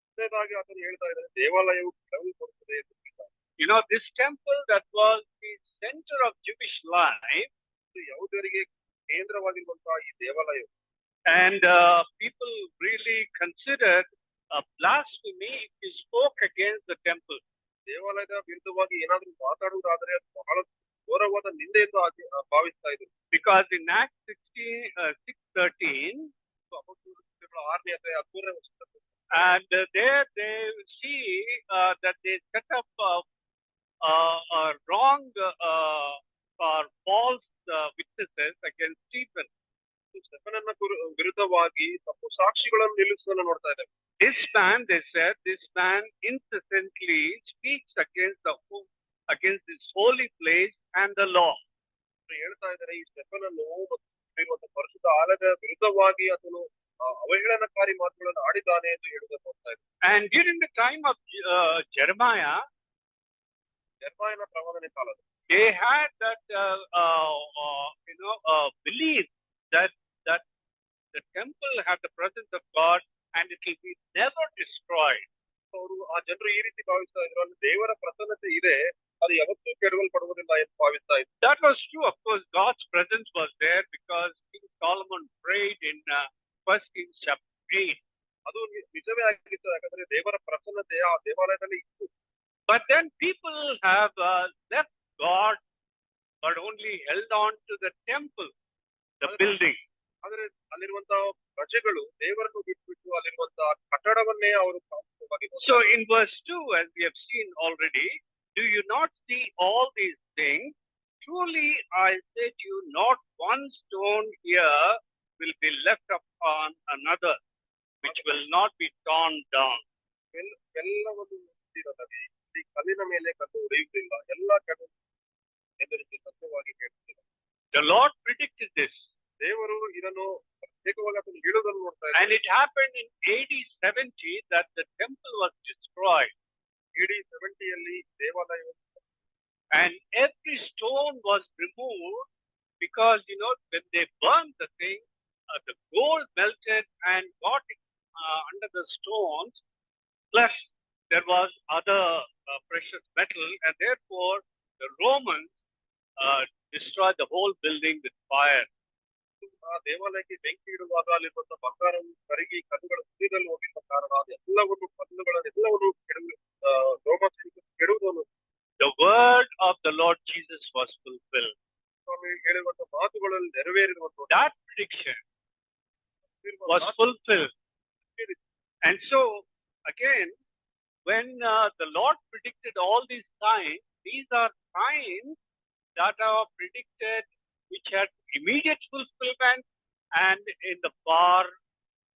ಮೊದಲನೇದಾಗಿ ಆತನು ಹೇಳ್ತಾ ಇದ್ದಾರೆ ದೇವಾಲಯವು ಕೆಡವಲ್ಪಡುತ್ತದೆ ಎಂದು ಹೇಳಿದ್ದಾರೆ. You know, this temple that was the center of Jewish life, ಯಹೂದ್ಯರಿಗೆ ಕೇಂದ್ರವಾಗಿರುವಂತಹ ಈ ದೇವಾಲಯ, and people really considered a blasphemy if you spoke against the temple. ದೇವಾಲಯದ ವಿರುದ್ಧವಾಗಿ ಏನಾದರೂ ಮಾತಾಡುವುದಾದರೆ ಅದು ಬಹಳ ಘೋರವಾದ ನಿಂದೆ ಎಂದು ಭಾವಿಸ್ತಾ ಇದ್ರು. Because in Acts 6:13, 6ನೇ ಅಧ್ಯಾಯ 13ನೇ ವಚನದಲ್ಲಿ, and there they see that they set up wrong or false witnesses against Stephen. ಸ್ಟೆಫನನ ವಿರುದ್ಧವಾಗಿ ತಪ್ಪು ಸಾಕ್ಷಿಗಳನ್ನು ನಿಲ್ಲಿಸುವುದನ್ನು ನೋಡ್ತಾ ಇದ್ದೇವೆ. This man, they said, this man incessantly speaks against this holy place and the law. ಹೇಳ್ತಾ ಇದ್ದಾರೆ ಈ ಸ್ಟೆಫನನ್ನು ಇರುವಂತಹ ಪರಿಶುದ್ಧ ಆಲಯದ ವಿರುದ್ಧವಾಗಿ ಆತನು ಅವಹೇಳನಕಾರಿ ಮಾತುಗಳನ್ನು ಆಡಿದ್ದಾನೆ ಎಂದು ಹೇಳುವುದನ್ನು ನೋಡ್ತಾ ಇದ್ದಾರೆ. And during the time of Jeremiah, ಜರ್ಮಾಯನ ಪ್ರವಾದನೆ ಕಾಲದಲ್ಲಿ they had that belief that the temple had the presence of God and it will be never destroyed. ಅವರು ಆ ಜನರು ಈ ರೀತಿ ಭಾವಿಸ್ತಾ ಇದ್ರು, ಅಲ್ಲಿ ದೇವರ ಪ್ರಸನ್ನತೆ ಇದೆ, ಅದು ಯಾವತ್ತೂ ಕೆಡವಲ್ಪಡುವುದಿಲ್ಲ ಎಂದು ಭಾವಿಸ್ತಾ ಇದ್ರು. That was true. Of course, God's presence was there because King Solomon prayed in 1 Kings chapter 8. ಅದು ನಿಜವೇ ಆಗಿತ್ತು, ಯಾಕಂದ್ರೆ ದೇವರ ಪ್ರಸನ್ನತೆ ಆ ದೇವಾಲಯದಲ್ಲಿ ಇತ್ತು. But then people have left God but only held on to the temple, the building. ಆದರೆ ಅಲ್ಲಿರುವಂತಹ ಪ್ರಜೆಗಳು ದೇವರನ್ನು ಬಿಟ್ಬಿಟ್ಟು ಅಲ್ಲಿರುವಂತಹ ಕಟ್ಟಡವನ್ನೇ ಅವರು ಪ್ರಾಮುಖ್ಯವಾಗಿ. So in verse 2, as we have seen already, do you not see all these things? Truly I say to you, not one stone here will be left upon another, which will not be torn down. ಎಲ್ಲವನ್ನು ನೋಡಿರಲ್ಲವೇ, ಈ ಕಲ್ಲಿನ ಮೇಲೆ ಕಲ್ಲು ಉಳಿಯುವುದಿಲ್ಲ, ಎಲ್ಲ ಕಡೆ ಎದುರಿಸಿ ಸತ್ಯವಾಗಿ ಹೇಳ್ತಿಲ್ಲ. The Lord predicted this. ದೇವರು ಇದನ್ನು ಪ್ರತ್ಯೇಕವಾಗಿ ಅದನ್ನು ಹೇಳುವುದನ್ನು ನೋಡ್ತಾ ಇದ್ದಾರೆ. And it happened in AD 70 that the temple was destroyed. AD 70ಯಲ್ಲಿ ದೇವಾಲಯ, and every stone was removed because when they burned the thing, the gold melted and got under the stones, plus there was other precious metal, and therefore the Romans destroyed the whole building with fire. ಆ ದೇವಾಲಯಕ್ಕೆ ಬೆಂಕಿ ಇಡುವಾಗ ಅಲ್ಲಿರುವಂತಹ ಬಂಗಾರವು ಕರಗಿ ಕಲ್ಲುಗಳು ಸುರಿದಲ್ಲಿ ಹೋಗಿರುವ ಕಾರಣ ಅದೆಲ್ಲವನ್ನು ಕಲ್ಲುಗಳನ್ನೆಲ್ಲವನ್ನು ಕೆಡುವುದನ್ನು the word of the Lord Jesus was fulfilled. ಸ್ವಾಮಿ ಹೇಳಿರುವಂತಹ ಮಾತುಗಳಲ್ಲಿ ನೆರವೇರಿರುವಂತಹ that prediction was fulfilled. And so again, when the Lord predicted all these signs, these are signs that are predicted which had immediate fulfillment and in the far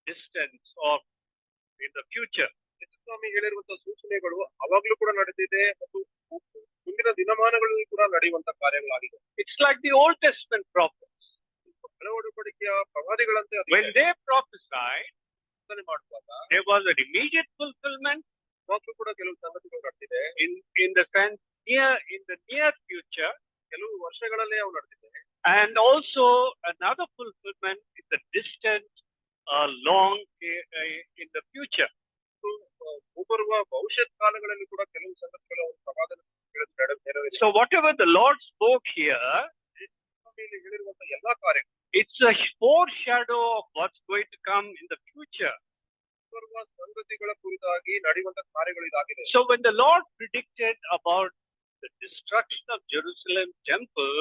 distance or in the future. ಸ್ವಾಮಿ ಹೇಳಿರುವಂತಹ ಸೂಚನೆಗಳು ಅವಾಗಲೂ ಕೂಡ ನಡೆದಿದೆ ಮತ್ತು ಮುಂದಿನ ದಿನಮಾನಗಳಲ್ಲಿ ಕೂಡ ನಡೆಯುವಂತಹ ಕಾರ್ಯಗಳಾಗಿದೆ. It's like the Old Testament prophets. ಹಳೆ ಒಡಂಬಡಿಕೆಯ ಪ್ರವಾದಿಗಳಂತೆ when they prophesied, ಮಾಡುವಾಗ there was an immediate fulfillment. ಅವಾಗಲೂ ಕೂಡ ಕೆಲವು ಸಂಗತಿಗಳು ನಡೆದಿದೆ. in the sense in the near future, ಕೆಲವು ವರ್ಷಗಳಲ್ಲೇ ಅವು ನಡೆದಿದೆ. And also another fulfillment in the distant, long in the future. ಬರುವ ಭವಿಷ್ಯತ್ ಕಾಲಗಳಲ್ಲಿ ಕೂಡ ಕೆಲವು ಸಂಗತಿಗಳು ಪ್ರವಾದನೆ ನೆರವೇರಿದೆ. So whatever the Lord spoke here, ಹೇಳಿರುವಂತಹ ಎಲ್ಲಾ ಕಾರ್ಯಗಳು, it's a foreshadow of what's going to come in the future. ಬರುವ ಸಂಗತಿಗಳ ಕುರಿತಾಗಿ ನಡೆಯುವಂತಹ ಕಾರ್ಯಗಳು ಇದಾಗಿದೆ. So when the Lord predicted about the destruction of Jerusalem temple,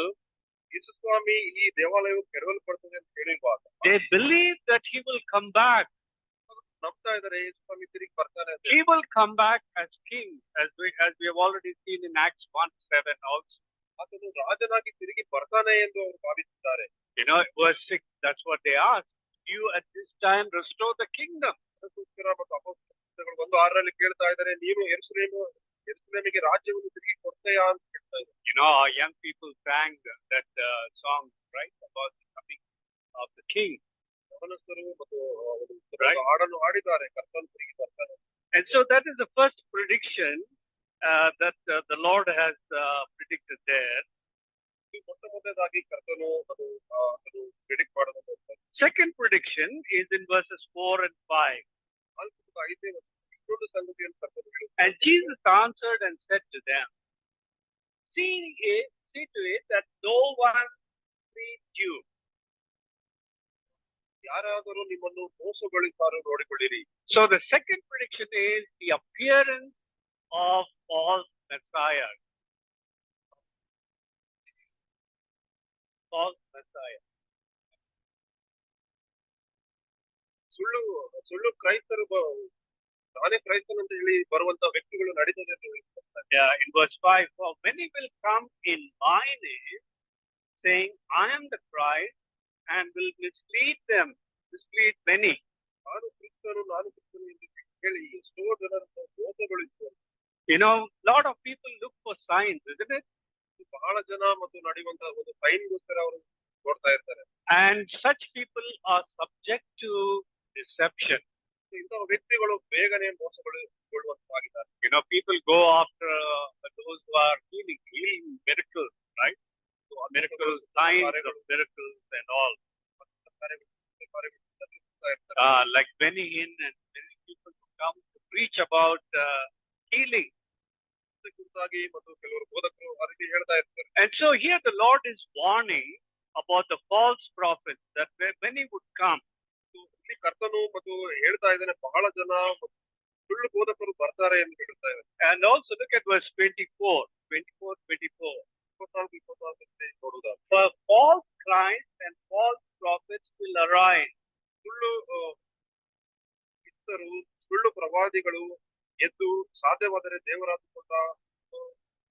ಯೇಸು ಸ್ವಾಮಿ ಈ ದೇವಾಲಯವು ಕೆಡವಲ್ಪಡುತ್ತದೆ ಅಂತ ಹೇಳಿರುವಾಗ they believe that he will come back. ನಂಬ್ತಾ ಇದ್ದಾರೆ ಯೇಸು ಸ್ವಾಮಿ ತಿರುಗಿ ಬರ್ತಾನೆ ಅಂತ. He will come back as king, as we have already seen in Acts 1:7 also. ಆತನು ರಾಜನಾಗಿ ತಿರುಗಿ ಬರ್ತಾನೆ ಎಂದು ಅವರು ಭಾವಿಸಿದ್ದಾರೆ. Verse 6, that's what they asked. You at this time restore the kingdom. ಅದಕ್ಕೋಸ್ಕರ ಮತ್ತು ಅಪೊಸ್ತಲರು 1:6 ಕೇಳ್ತಾ ಇದ್ದಾರೆ, ನೀನು ಯೆರೂಸಲೇಮಿಗೆ ರಾಜ್ಯವನ್ನು ತಿರುಗಿ ಕೊಡ್ತೀಯಾ ಅಂತ ಕೇಳ್ತಾ ಇದ್ದಾರೆ. Our young people sang that song, right, about the coming of the king. ಯೌವನಸ್ಥರು ಮತ್ತು ಹಾಡನ್ನು ಹಾಡಿದ್ದಾರೆ, ಕರ್ತನು ತಿರುಗಿ ಬರ್ತಾನೆ. And so that is the first prediction, that the Lord has predicted there. ಮೊಟ್ಟ ಮೊದಲನೇದಾಗಿ ಕರ್ತನು ಅದು ಪ್ರಿಡಿಕ್ಟ್ ಮಾಡೋದು. Second prediction is in verses 4 and 5. ಇನ್ನೊಂದು ಸಂಗತಿಯನ್ನು ಕರ್ತನು ಹೇಳಿದ್ದಾನೆ. And Jesus answered and said to them, see to it that no one deceives you. ಯಾರಾದರೂ ನಿಮ್ಮನ್ನು ಮೋಸಗೊಳಿಸಾರು ನೋಡಿಕೊಳ್ಳಿರಿ. So the second prediction is the appearance of false Messiah. False Messiah. ಸುಳ್ಳು ಕ್ರೈಸ್ತರು ನಾನೇ ಕ್ರೈಸ್ತನಂತ ಹೇಳಿ ಬರುವಂತ ವ್ಯಕ್ತಿಗಳು ನಡೀತದೆ ಅಂತ ಹೇಳ್ತಾರೆ. Yeah, in verse 5, for many will come in my name, saying, I am the Christ, and will mislead many. ನಾನು ಕ್ರಿಸ್ತನು ಎಂದು ಹೇಳಿ ಎಷ್ಟೋ ಜನರನ್ನು ಮೋಸಗೊಳಿಸುವರು. You know, lot of people look for signs, isn't it? ಬಹಳ ಜನ ಮತ್ತು ನಡೆಯುವಂತಹ ಒಂದು ಸೈನ್ಗೋಸ್ಕರ ಅವರು ನೋಡ್ತಾ ಇರ್ತಾರೆ. And such people are subject to deception. ಇಂತಹ ವ್ಯಕ್ತಿಗಳು ಬೇಗನೆ ಮೋಸಗೊಳ್ಳುವಂತಾಗಿದ್ದಾರೆ. You know, people go after those who are healing miracles, right? So miracles, signs of miracles and all. Like Benny Hinn and many people who come to preach about healing. And so here the Lord is warning about the false prophets, that many would come. ಕರ್ತನು ಮತ್ತು ಹೇಳ್ತಾ ಇದ್ದಾನೆ ಬಹಳ ಜನ ಸುಳ್ಳು ಬೋಧಕರು ಬರ್ತಾರೆ ಎಂದು ಹೇಳ್ತಾ ಇದ್ದಾರೆ. And also look at verse 24. For false Christ and false prophets will arise. ಸುಳ್ಳು ಪ್ರವಾದಿಗಳು ಎದ್ದು ಸಾಧ್ಯವಾದರೆ ದೇವರಾದುಕೊಂಡ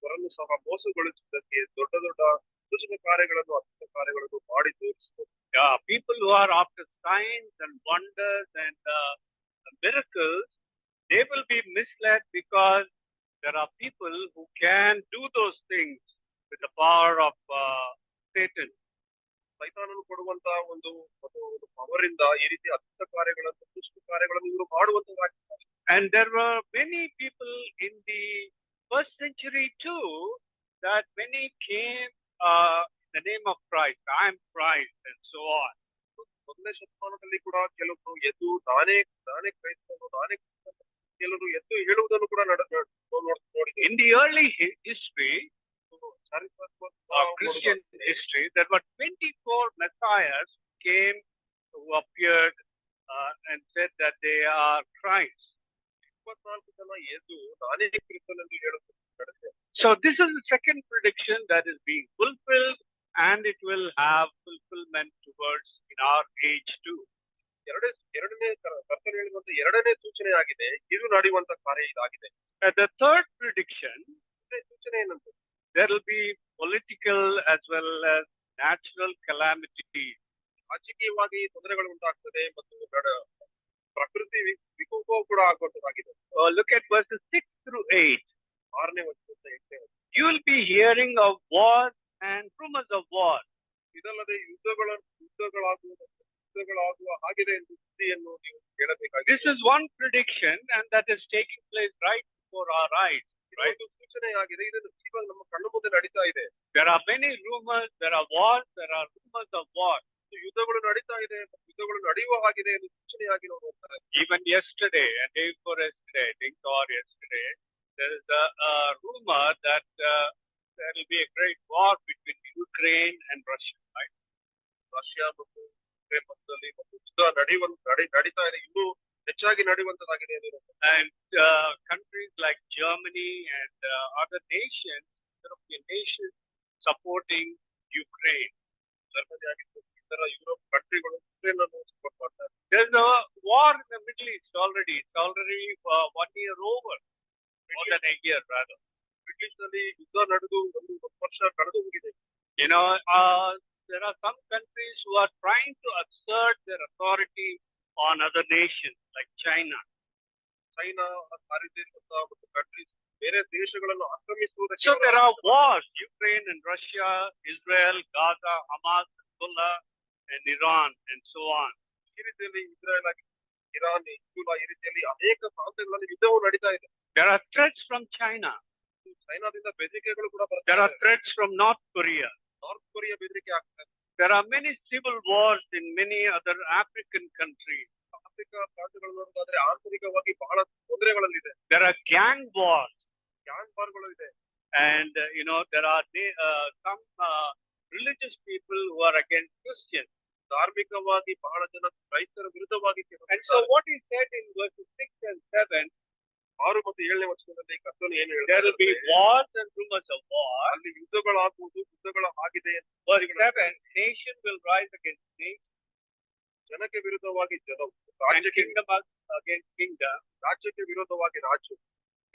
ಅವರನ್ನು ಸಹ ಮೋಸಗೊಳಿಸುವುದಕ್ಕೆ ದೊಡ್ಡ ದೊಡ್ಡ ಸೂಚಕ ಕಾರ್ಯಗಳನ್ನು ಅದ್ಭುತ ಕಾರ್ಯಗಳನ್ನು ಮಾಡಿ ತೋರಿಸುತ್ತಾರೆ. Yeah, people who are after signs and wonders and miracles, they will be misled because there are people who can do those things with the power of Satan. ಸೈತಾನನು ಕೊಡುವಂತ ಒಂದು ಪವರಿಂದ ಈ ರೀತಿ ಅದ್ಭುತ ಕಾರ್ಯಗಳನ್ನು ದುಷ್ಟ ಕಾರ್ಯಗಳನ್ನು ಇವರು ಮಾಡುವಂತದ್ದಾಗಿದ್ದಾರೆ. And there were many people in the first century too, that many came in the name of Christ. I am Christ, and so on. ಮೊದಲನೇ ಶತಮಾನದಲ್ಲಿ ಕೂಡ ಕೆಲವರು ಎದ್ದು ನಾನೇ ಕ್ರೈಸ್ತನು ಕೆಲವರು ಎದ್ದು ಹೇಳುವುದನ್ನು ಕೂಡ ನೋಡಿದೆ. In the early history, Christian history, there were 24 messiahs who came, who appeared and said that they are Christ. 24 ಜನ ಎದ್ದು ನಾನೇ ಕ್ರಿಸ್ತನೆಂದು ಹೇಳುತ್ತಾರೆ. So this is the second prediction that is being fulfilled, and it will have fulfillment towards in our age too. ಎರಡನೇ ಕರ್ತನು ಹೇಳಿರುವಂತ ಎರಡನೇ ಸೂಚನೆ ಆಗಿದೆ, ಇದು ನಡೆಯುವಂತ ಕಾರ್ಯ ಇದಾಗಿದೆ. The third prediction, ಸೂಚನೆ ಏನಂತ, there will be political as well as natural calamity. ರಾಜಕೀಯವಾಗಿ ತೊಂದರೆಗಳು ಉಂಟಾಗ್ತದೆ ಮತ್ತು ಪ್ರಕೃತಿ ವಿಕೋಪವು ಕೂಡ ಆಗುವಂತದ್ದಾಗಿದೆ. Look at verses 6 through 8. 6ನೇ ವಚನದಿಂದ 8ನೇ ವಚನ. You will be hearing of wars and rumors of wars. ಇದಲ್ಲದೆ ಯುದ್ಧಗಳಾಗುವ ಆಗಿದೆ ಎಂದು ಸುದ್ದಿಯನ್ನು ನೀವು ಕೇಳಬೇಕಾಗಿದೆ. This is one prediction, and that is taking place right before our eyes. Right? ಸೂಚನೆ ಆಗಿದೆ, ಇದು ಇವಾಗ ನಮ್ಮ ಕಣ್ಣು ಮುಂದೆ ನಡೀತಾ ಇದೆ. There are many rumors, there are wars, there are rumors of wars. ಯುದ್ಧಗಳು ನಡೀತಾ ಇದೆ, ಯುದ್ಧಗಳು ನಡೆಯುವ ಹಾಗಿದೆ ಎಂದು ಸೂಚನೆಯಾಗಿ ನಾವು ನೋಡ್ತಾರೆ. Even yesterday, and day before yesterday, I think, or yesterday, there is a rumor that there will be a great war between Ukraine and Russia, right? Russia ಮತ್ತು ಯುಕ್ರೇನ್ ಮಧ್ಯದಲ್ಲಿ ಯುದ್ಧ ನಡೀತಾ ಇದೆ, ಇನ್ನೂ ಹೆಚ್ಚಾಗಿ ನಡೆಯುವಂತದ್ದಾಗಿದೆ. And countries like Germany and other nations, European nations, supporting Ukraine. ಇತರ Europe ಕಂಟ್ರಿಗಳು Ukraine ಅನ್ನು support ಮಾಡ್ತಾರೆ. There's a war in the Middle East already. It's already 1 year over, more than a year rather. Middle East ನಲ್ಲಿ ಯುದ್ಧ ನಡೆದು ಒಂದು ವರ್ಷ ಕಳೆದು ಹೋಗಿದೆ. You know, there are some countries who are trying to assert their authority on other nations like China. China ಮತ್ತು countries ಬೇರೆ ದೇಶಗಳನ್ನು ಆಕ್ರಮಿಸುವುದಕ್ಕೆ. So there are wars, Ukraine and Russia, Israel, Gaza, Hamas, Hezbollah, and Iran, and so on. ಈ ರೀತಿಯಲ್ಲಿ ಇಸ್ರಾಯೇಲ್ ಆಗಿ Iran, Hezbollah, ಈ ರೀತಿಯಲ್ಲಿ ಅನೇಕ ಪ್ರಾಂತ್ಯಗಳಲ್ಲಿ ಯುದ್ಧವು ನಡೀತಾ ಇದೆ. There are threats from China. ಚೈನಾದಿಂದ ಬೆದರಿಕೆಗಳು ಕೂಡ There ಬರ್ತಾ are threats from North Korea. North Korea ಬೆದರಿಕೆ ಆಗ್ತದೆ. There are many civil wars in many other African countries. Africa ಪ್ರಾಂತ್ಯಗಳು ನೋಡೋದಾದ್ರೆ ಆಂತರಿಕವಾಗಿ ಬಹಳ ತೊಂದರೆಗಳಲ್ಲಿದೆ. There are gang wars. Gang ವಾರ್ಗಳು ಇದೆ. And there are some religious people who are against Christians. ಧಾರ್ಮಿಕವಾಗಿ ಬಹಳ ಜನ ಕ್ರೈಸ್ತರ ವಿರುದ್ಧವಾಗಿ And so what he said in verses 6 and 7, 6 ಮತ್ತು 7ನೇ ವಚನದಲ್ಲಿ ಕರ್ತನು ಏನು there will be ಹೇಳ್ತಾರೆ? wars and rumors of war. ಅಲ್ಲಿ ಯುದ್ಧಗಳಾಗುವುದು, ಯುದ್ಧಗಳು ಆಗಿದೆ. Verse 7, nation will rise against nation, ಜನಕ್ಕೆ ವಿರುದ್ಧವಾಗಿ ಜನವು, and ರಾಜ್ಯಕ್ಕೆ kingdom against kingdom. ರಾಜ್ಯಕ್ಕೆ ವಿರೋಧವಾಗಿ ರಾಜ್ಯ.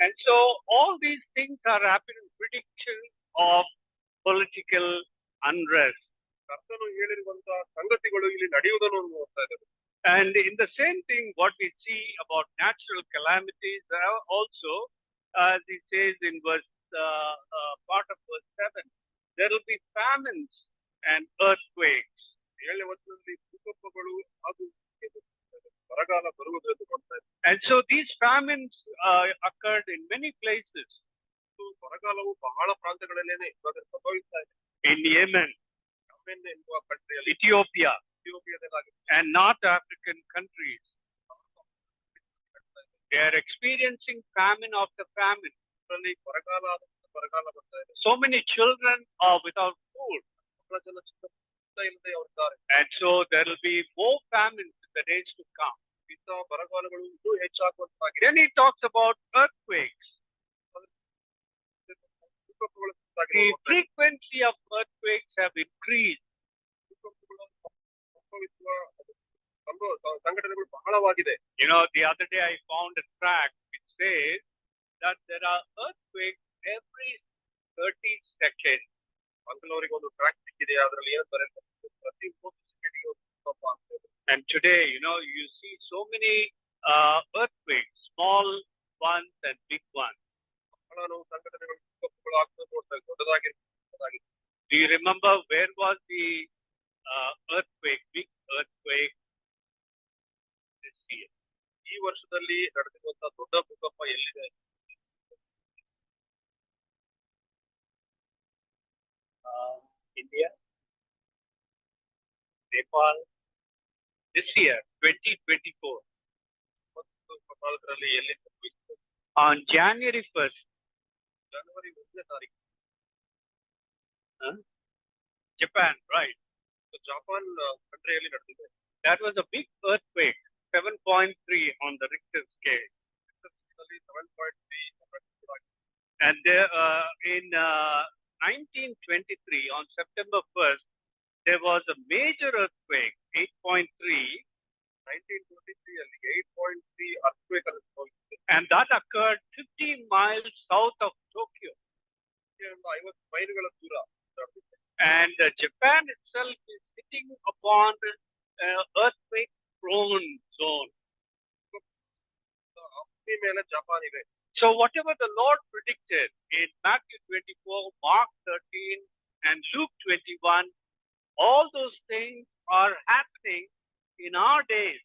And so all these things are happening, prediction of political unrest. ಕರ್ತನು ಹೇಳಿರುವಂತಹ ಸಂಗತಿಗಳು ಇಲ್ಲಿ ನಡೆಯುವುದನ್ನು ನೋಡ್ತಾ ಇದ್ದೇವೆ. And in the same thing, what we see about natural calamities also, as he says in part of verse 7, there will be famines and earthquakes. 7ನೇ ವಚನದಲ್ಲಿ ಭೂಕಂಪಗಳು ಹಾಗೂ ಬರಗಾಲ ಬರುವುದು ಎಂದು ನೋಡ್ತಾ ಇದ್ದೇವೆ. And so these famines occurred in many places. ಬರಗಾಲವು ಬಹಳ ಪ್ರಾಂತ್ಯಗಳಲ್ಲೇನೆ ಇವಾಗ ಸಂಭವಿಸ್ತಾ ಇದೆ. In Yemen, ಎನ್ನುವ ಕಂಟ್ರಿಯಲ್ಲಿ, Ethiopia, ಇಥಿಯೋಪಿಯಾದಲ್ಲಿ and North African countries. They are experiencing famine after famine. ಬರಗಾಲ ಬರ್ತಾ ಇದೆ. So many children are without food. ಬಹಳ ಜನ ಇಲ್ಲದೆ ಅವರಿದ್ದಾರೆ. And so there will be more famines in the days to come. ಇಂತಹ ಬರಗಾಲಗಳು ಇನ್ನೂ ಹೆಚ್ಚಾಗುವಂತಾಗಿದೆ. Then he talks about earthquakes. The frequency of earthquakes have increased. ಸಂಘಟನೆಗಳು ಬಹಳವಾಗಿದೆ. The other day I found a tract which says that there are earthquakes every 30 seconds. ಮಂಗಳೂರಿಗೆ ಒಂದು track ಸಿಕ್ಕಿದೆ, ಅದರಲ್ಲಿ ಏನಂತಾರೆ ಪ್ರತಿ 30 ಸೆಕೆಂಡಿಗೆ ಒಂದು ಭೂಕಂಪ ಆಗ್ತದೆ. And today, you see so many earthquakes, small ones and big ones. ಬಹಳ ನಾವು ಸಂಘಟನೆಗಳು ಭೂಕಂಪಗಳು ಆಗ್ತದೆ ನೋಡ್ತಾ ಇದ್ದೀವಿ, ದೊಡ್ಡದಾಗಿ. Do you remember where was the earthquake, big earthquake this year? ಈ ವರ್ಷದಲ್ಲಿ ನಡೆದಿರುವಂತಹ ದೊಡ್ಡ ಭೂಕಂಪ ಎಲ್ಲಿದೆ? India, Nepal. This year, 2024. ಎಲ್ಲಿ ಸಂಭವಿಸಿದೆ? On January 1st, ಜನವರಿ 1ನೇ ತಾರೀಕು Japan, right? ಜಪಾನ್ ಕಂಟ್ರಿಯಲ್ಲಿ ನಡೆದಿದೆ. That was a big earthquake, 7.3 on the Richter scale. 7.3. And in 1923, on September 1st, there was a major earthquake, 8.3. 1923 ಅಲ್ಲಿ 8.3 earthquake ಅಲ್ಲಿ ಸಂಭವಿಸಿದೆ. And that occurred 50 miles south of Tokyo. 50 ಮೈಲುಗಳ ದೂರ ನಡೆದಿದೆ. And Japan itself is sitting upon earthquake-prone zone. ಮೇಲೆ Japan ಇದೆ. So whatever the Lord predicted in Matthew 24, Mark 13, and Luke 21, all those things are happening in our days.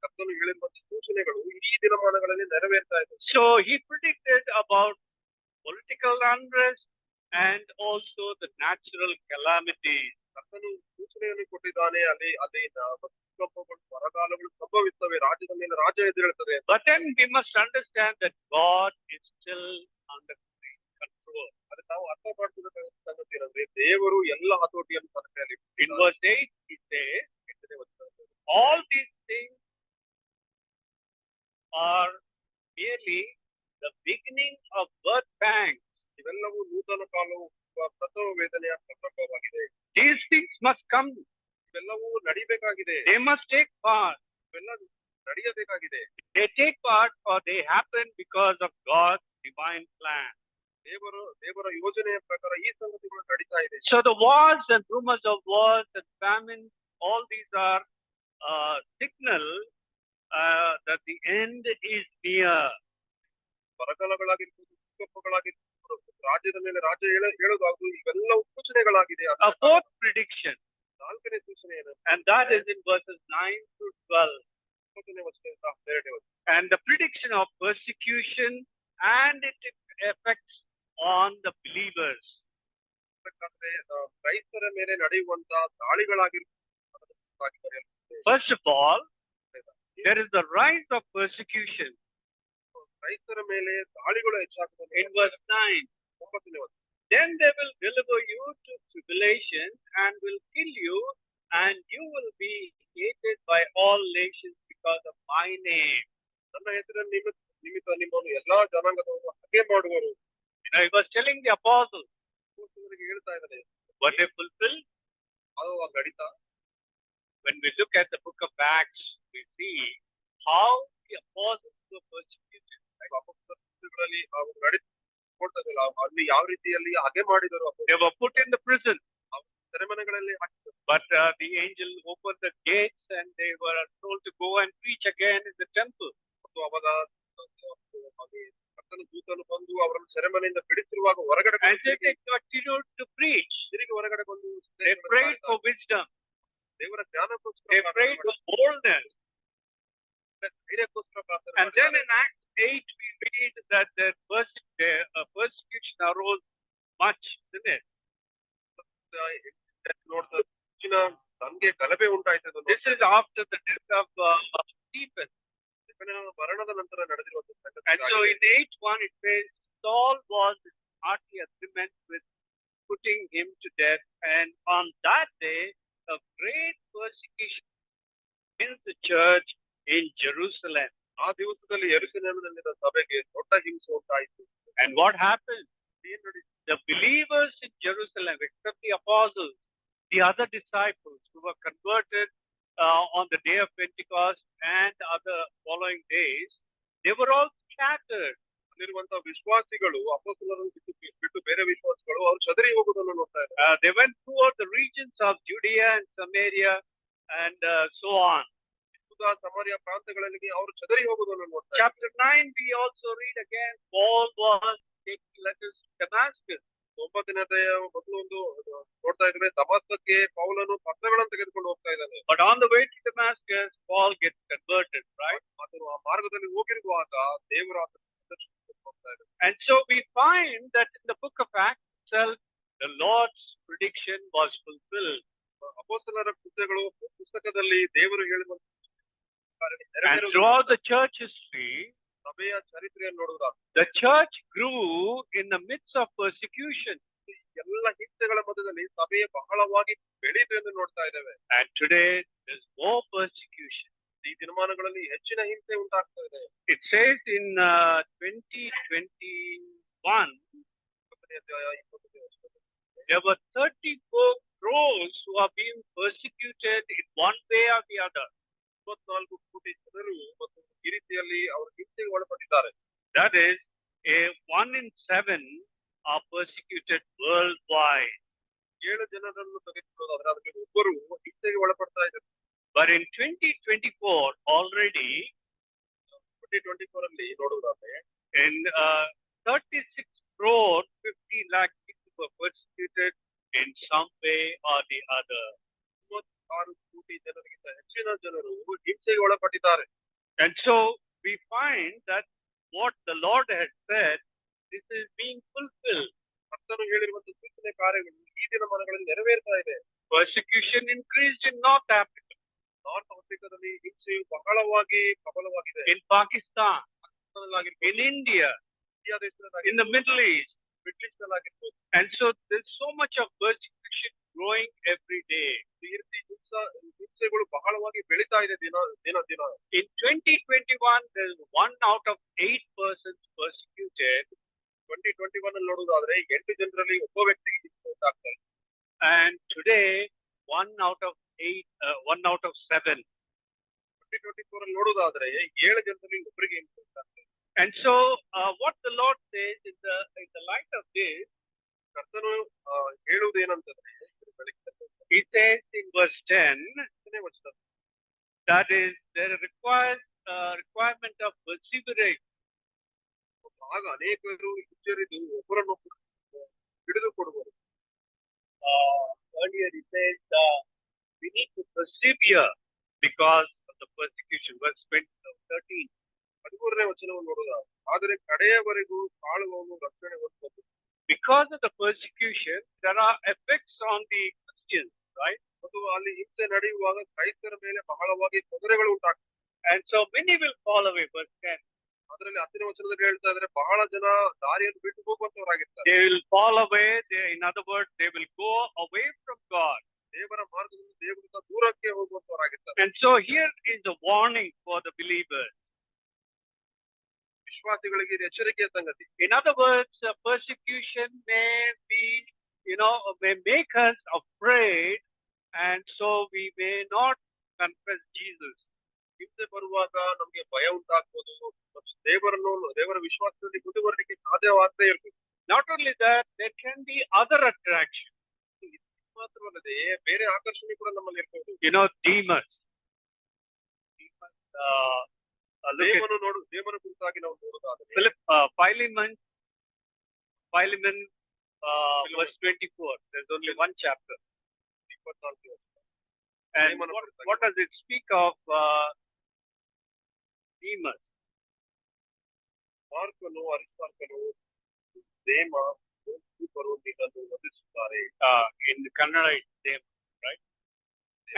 ಕರ್ತನು ಹೇಳಿರುವ ಸೂಚನೆಗಳು ಈ ದಿನಮಾನಗಳಲ್ಲಿ ನೆರವೇರ್ತಾ ಇದೆ. So he predicted about political unrest and also the natural calamities. ಕರ್ತನು ಸೂಚನೆಯನ್ನು ಕೊಟ್ಟಿದ್ದಾನೆ. ಅಲ್ಲಿ ಭೂಕಂಪಗಳು, ಬರಗಾಲಗಳು ಸಂಭವಿಸುತ್ತವೆ, ರಾಜ್ಯದ ಮೇಲೆ ರಾಜ್ಯ ಎದ್ದೇಳುತ್ತದೆ. But then we must understand that God is still under control. ಅದು ನಾವು ಅರ್ಥ ಮಾಡ್ತಿರೋ ಸಂಗತಿ ಏನಂದ್ರೆ ದೇವರು ಎಲ್ಲ ಹತೋಟಿಯನ್ನು ತನ್ನ ಕೈಯಲ್ಲಿ. In verse 8 he says, all these things are merely the beginning of birth pangs. ಇವೆಲ್ಲವೂ ನೂತನ ಕಾಲವು ಪ್ರಸವ ವೇದನೆಯ ಸಂದರ್ಭವಾಗಿದೆ. These things must come. ಇವೆಲ್ಲವೂ ನಡಿಬೇಕಾಗಿದೆ. They must take part. ಇವೆಲ್ಲ ನಡೆಯಬೇಕಾಗಿದೆ. They take part or they happen because of God's divine plan. ದೇವರ ಯೋಜನೆಯ ಪ್ರಕಾರ ಈ ಸಂಗತಿಗಳು ನಡೀತಾ ಇದೆ. So the wars and rumors of wars and famines, all these are signal that the end is near. ಬರಗಾಲಗಳಾಗಿರ್ಬೋದು, ಭೂಕಂಪಗಳಾಗಿರ್ಬೋದು, ರಾಜ್ಯದ ಮೇಲೆ ರಾಜ್ಯ ಹೇಳೋದಾಗುವುದು, ಇವೆಲ್ಲವೂ ಸೂಚನೆಗಳಾಗಿದೆ. A fourth prediction, 4ನೇ ಸೂಚನೆ ಏನು? and that is in verses 9 to 12. 20ನೇ ವಚನದಿಂದ 12ನೇ ವಚನ. And the prediction of persecution and its effects on the believers. ಯಾಕಂದ್ರೆ ಕ್ರೈಸ್ತರ ಮೇಲೆ ನಡೆಯುವಂತ ದಾಳಿಗಳಾಗಿರ್ತಾರೆ. First of all, there is the rise of persecution. ಕ್ರೈಸ್ತರ ಮೇಲೆ ದಾಳಿಗಳು ಹೆಚ್ಚಾಗ್ತದೆ. In verse 9, 9ನೇ ವಚನ. then they will deliver you to tribulation and will kill you, and you will be hated by all nations because of my name. ನನ್ನ ಹೆಸರಿನ ನಿಮಿತ್ತ ನಿಮ್ಮನ್ನು ಎಲ್ಲಾ ಜನಾಂಗದವರು ಹತ್ಯೆ ಮಾಡುವರು. He was telling the apostles, ಹೇಳ್ತಾ ಇದ್ದಾರೆ. what they fulfill. ಅದು ಗಣಿತ. When we look at the book of Acts, we see how the apostles were persecuted. ಅಪೊಸ್ತಲರಲ್ಲಿ ಅವರು ನಡೀತಾ ಅಲ್ಲಿ ಯಾವ ರೀತಿಯಲ್ಲಿ ಹಾಗೆ ಮಾಡಿದರು. They were put in the prison. ಸೆರೆಮನೆಗಳಲ್ಲಿ ಹಾಕಿದರು. But the angel opened the gates and they were told to go and preach again in the temple. ಮತ್ತು ಅವಾಗ ಕರ್ತನ ದೂತನು ಬಂದು ಅವರನ್ನು ಸೆರೆಮನೆಯಿಂದ ಬಿಡಿಸಿರುವಾಗ ಹೊರಗಡೆ And they continued to preach. ತಿರುಗಿ ಹೊರಗಡೆ ಬಂದು They prayed for wisdom. ದೇವರ ಜ್ಞಾನಕ್ಕೋಸ್ಕರ They prayed for boldness. ಧೈರ್ಯಕ್ಕೋಸ್ಕರ ಪ್ರಾರ್ಥನೆ And then in Acts 8 we read that their persecution arose much, isn't it? ನೋಡ್ತಾ ಹೆಚ್ಚಿನ ದಂಗೆ ಗಲಭೆ ಉಂಟಾಯ್ತದೆ. This is after the death of Stephen. ಮರಣದ ನಂತರ ನಡೆದಿರುವಂತ. And so in 8:1 it says Saul was in hearty agreement with putting him to death, and on that day a great persecution in the church in Jerusalem. ಆ ದಿವಸದಲ್ಲಿ ಯೆರೂಸಲೇಮಿನಲ್ಲಿದ್ದ ಸಭೆಗೆ ದೊಡ್ಡ ಹಿಂಸೆ ಉಂಟಾಯಿತು. And what happened? The believers in Jerusalem, except the apostles, the other disciples who were converted on the day of Pentecost and other following days, they were all scattered. ಅಲ್ಲಿರುವಂತಹ ವಿಶ್ವಾಸಿಗಳು ಅಪೊಸ್ತಲರನ್ನು ಬಿಟ್ಟು ಬೇರೆ ವಿಶ್ವಾಸಿಗಳು ಅವರು ಚದರಿ ಹೋಗುವುದನ್ನು ನೋಡ್ತಾ ಇದ್ದಾರೆ. They went throughout the regions of Judea and Samaria and so on. ಸಮಾರ್ಯ ಪ್ರಾಂತಗಳಲ್ಲಿ ಅವರು ಚದರಿ ಹೋಗುವುದನ್ನು ನೋಡ್ತಾರೆ. Chapter 9 we also read again Paul was taking letters to Damascus. 9ನೇ ಅಧ್ಯಾಯ ಮೊದಲು ಒಂದು ನೋಡ್ತಾ ಇದ್ರೆ ದಮಾಸ್ಕಕ್ಕೆ ಪೌಲನು ಪತ್ರಗಳನ್ನು ತೆಗೆದುಕೊಂಡು ಹೋಗ್ತಾ ಇದ್ದಾನೆ. But on the way to Damascus Paul gets converted, right? ಆತನು ಆ ಮಾರ್ಗದಲ್ಲಿ ಹೋಗಿರುವಾಗ ದೇವರ ಹೋಗ್ತಾ ಇದ್ದಾರೆ. And so we find that in the book of Acts itself the Lord's prediction was fulfilled. ಅಪೊಸ್ತಲರ ಕೃತ್ಯಗಳು ಪುಸ್ತಕದಲ್ಲಿ ದೇವರು ಹೇಳಿದ. And throughout the church history, ಸಭೆಯ ಚರಿತ್ರೆಯನ್ನು ನೋಡುವುದಾದ್ರೆ the church grew in the midst of persecution. ಎಲ್ಲ ಹಿಂಸೆಗಳ ಮಧ್ಯದಲ್ಲಿ ಸಭೆಯ ಬಹಳವಾಗಿ ಬೆಳೀತು ಎಂದು ನೋಡ್ತಾ ಇದ್ದೇವೆ. And today there's more persecution. ಈ ದಿನಮಾನಗಳಲ್ಲಿ ಹೆಚ್ಚಿನ ಹಿಂಸೆ ಉಂಟಾಗ್ತಾ ಇದೆ. It says in 2021 there were 34 crores who are being persecuted in one way or the other. 24 ಕೋಟಿ ಜನರು ಮತ್ತು ಈ ರೀತಿಯಲ್ಲಿ ಅವರು ಹಿಂಸೆಗೆ ಒಳಪಟ್ಟಿದ್ದಾರೆ. That is, 1 in 7 are persecuted worldwide. 7 ಜನರನ್ನು ತೆಗೆದುಕೊಳ್ಳೋದಾದ್ರೆ ಅದಕ್ಕೆ ಒಬ್ಬರು ಹಿಂಸೆಗೆ ಒಳಪಡ್ತಾ ಇದ್ದಾರೆ. But in 2024 already, 2024 ಅಲ್ಲಿ ನೋಡುವುದಾದ್ರೆ in 36 crore 50 lakh people were persecuted in some way or the other. 36 ಕೋಟಿ ಜನರಿಗಿಂತ ಹೆಚ್ಚಿನ ಜನರು ಹಿಂಸೆಗೆ ಒಳಪಟ್ಟಿದ್ದಾರೆ. And so we find that what the Lord has said, this is being fulfilled. ಕರ್ತನು ಹೇಳಿರುವಂತಹ ಸೂಚನೆ ಕಾರ್ಯಗಳು ಈ ದಿನಮಾನಗಳಲ್ಲಿ ನೆರವೇರ್ತಾ ಇದೆ. Persecution increased in North Africa. North ಆಫ್ರಿಕಾದಲ್ಲಿ ಹಿಂಸೆಯು ಬಹಳವಾಗಿ ಪ್ರಬಲವಾಗಿದೆ. In Pakistan, in India, in the Middle East. And so there's so much of persecution growing every day. ಹಿಂಸೆಗಳು ಬಹಳವಾಗಿ ಬೆಳೀತಾ ಇದೆ ದಿನ ದಿನ. In 2021 there's 1 out of 8 persons persecuted. 2021 ಅಲ್ಲಿ ನೋಡುವುದಾದ್ರೆ 8 ಜನರಲ್ಲಿ ಒಬ್ಬ ವ್ಯಕ್ತಿಗೆ ಹಿಂಸೆ ಉಂಟಾಗ್ತಾ ಇದೆ. And today 1 out of 7. 2024 ಅಲ್ಲಿ ನೋಡುವುದಾದ್ರೆ 7 ಜನರಲ್ಲಿ ಒಬ್ಬರಿಗೆ ಹಿಂಸೆ ಉಂಟಾಗ್ತಾ ಇದೆ. And so what the Lord says in the light of this, ಕರ್ತನು ಹೇಳುವುದು ಏನಂತಂದ್ರೆ he says in verse 10 that is there requirement of perseverance. ಆಗ ಅನೇಕರು ಹಿಂಜರಿದು ಒಬ್ಬರನ್ನೊಬ್ಬರು ಹಿಡಿದುಕೊಡುವರು. Earlier he says we need to persevere because the persecution. Verse 13. 13ನೇ ವಚನವನ್ನು ನೋಡುವುದಾದರೆ, ಆದರೆ ಕಡೆಯವರೆಗೂ ತಾಳುವವನು ರಕ್ಷಣೆ ಹೊಂದುವುದು. Because of the persecution, there are effects on the Christians, right? ಮತ್ತು ಅಲ್ಲಿ ಹಿಂಸೆ ನಡೆಯುವಾಗ ಕ್ರೈಸ್ತರ ಮೇಲೆ ಬಹಳವಾಗಿ ತೊಂದರೆಗಳು ಉಂಟಾಗ್ತವೆ. And so many will fall away. Verse 10. ಅದರಲ್ಲಿ 10ನೇ ವಚನದಲ್ಲಿ ಹೇಳ್ತಾ ಇದ್ರೆ, ಬಹಳ ಜನ ದಾರಿಯನ್ನು ಬಿಟ್ಟು ಹೋಗುವಂತವರಾಗಿರ್ತಾರೆ. They will fall away. In other words, they will go away from God. ದೇವರ ಮಾರ್ಗದಿಂದ ದೇವರಿಂದ ದೂರಕ್ಕೆ ಹೋಗುವಂತವರಾಗಿರ್ತಾರೆ. And so here is a warning for the believers. ವಿಶ್ವಾಸಿಗಳಿಗೆ ಇದು ಎಚ್ಚರಿಕೆಯ ಸಂಗತಿ. In other words, persecution may be, may make us afraid, and so we may not confess Jesus. ಹಿಂಸೆ ಬರುವಾಗ ನಮಗೆ ಭಯ ಉಂಟಾಗ್ಬೋದು ಮತ್ತು ದೇವರ ವಿಶ್ವಾಸದಲ್ಲಿ ಮುಂದುವರಲಿಕ್ಕೆ ಸಾಧ್ಯವಾಗದೇ ಇರ್ಬೋದು. Not only that, there can be other attraction. ಮಾತ್ರವಲ್ಲದೆ ಬೇರೆ ಆಕರ್ಷಣೆ ಕೂಡ ನಮ್ಮಲ್ಲಿ ಇರ್ಬೋದು. Demons. ದೇವರ ಕುರಿತಾಗಿ ನಾವು ನೋಡೋದಾದ್ರೆ, Philemon, verse 24. There's only one chapter. And what does it speak of Demas? ಮಾರ್ಕನು, ಅರಿಸ್ತಾರ್ಕನು, Demas, ಇದನ್ನು ವಧಿಸುತ್ತಾರೆ. In Kannada, it's Demas, right?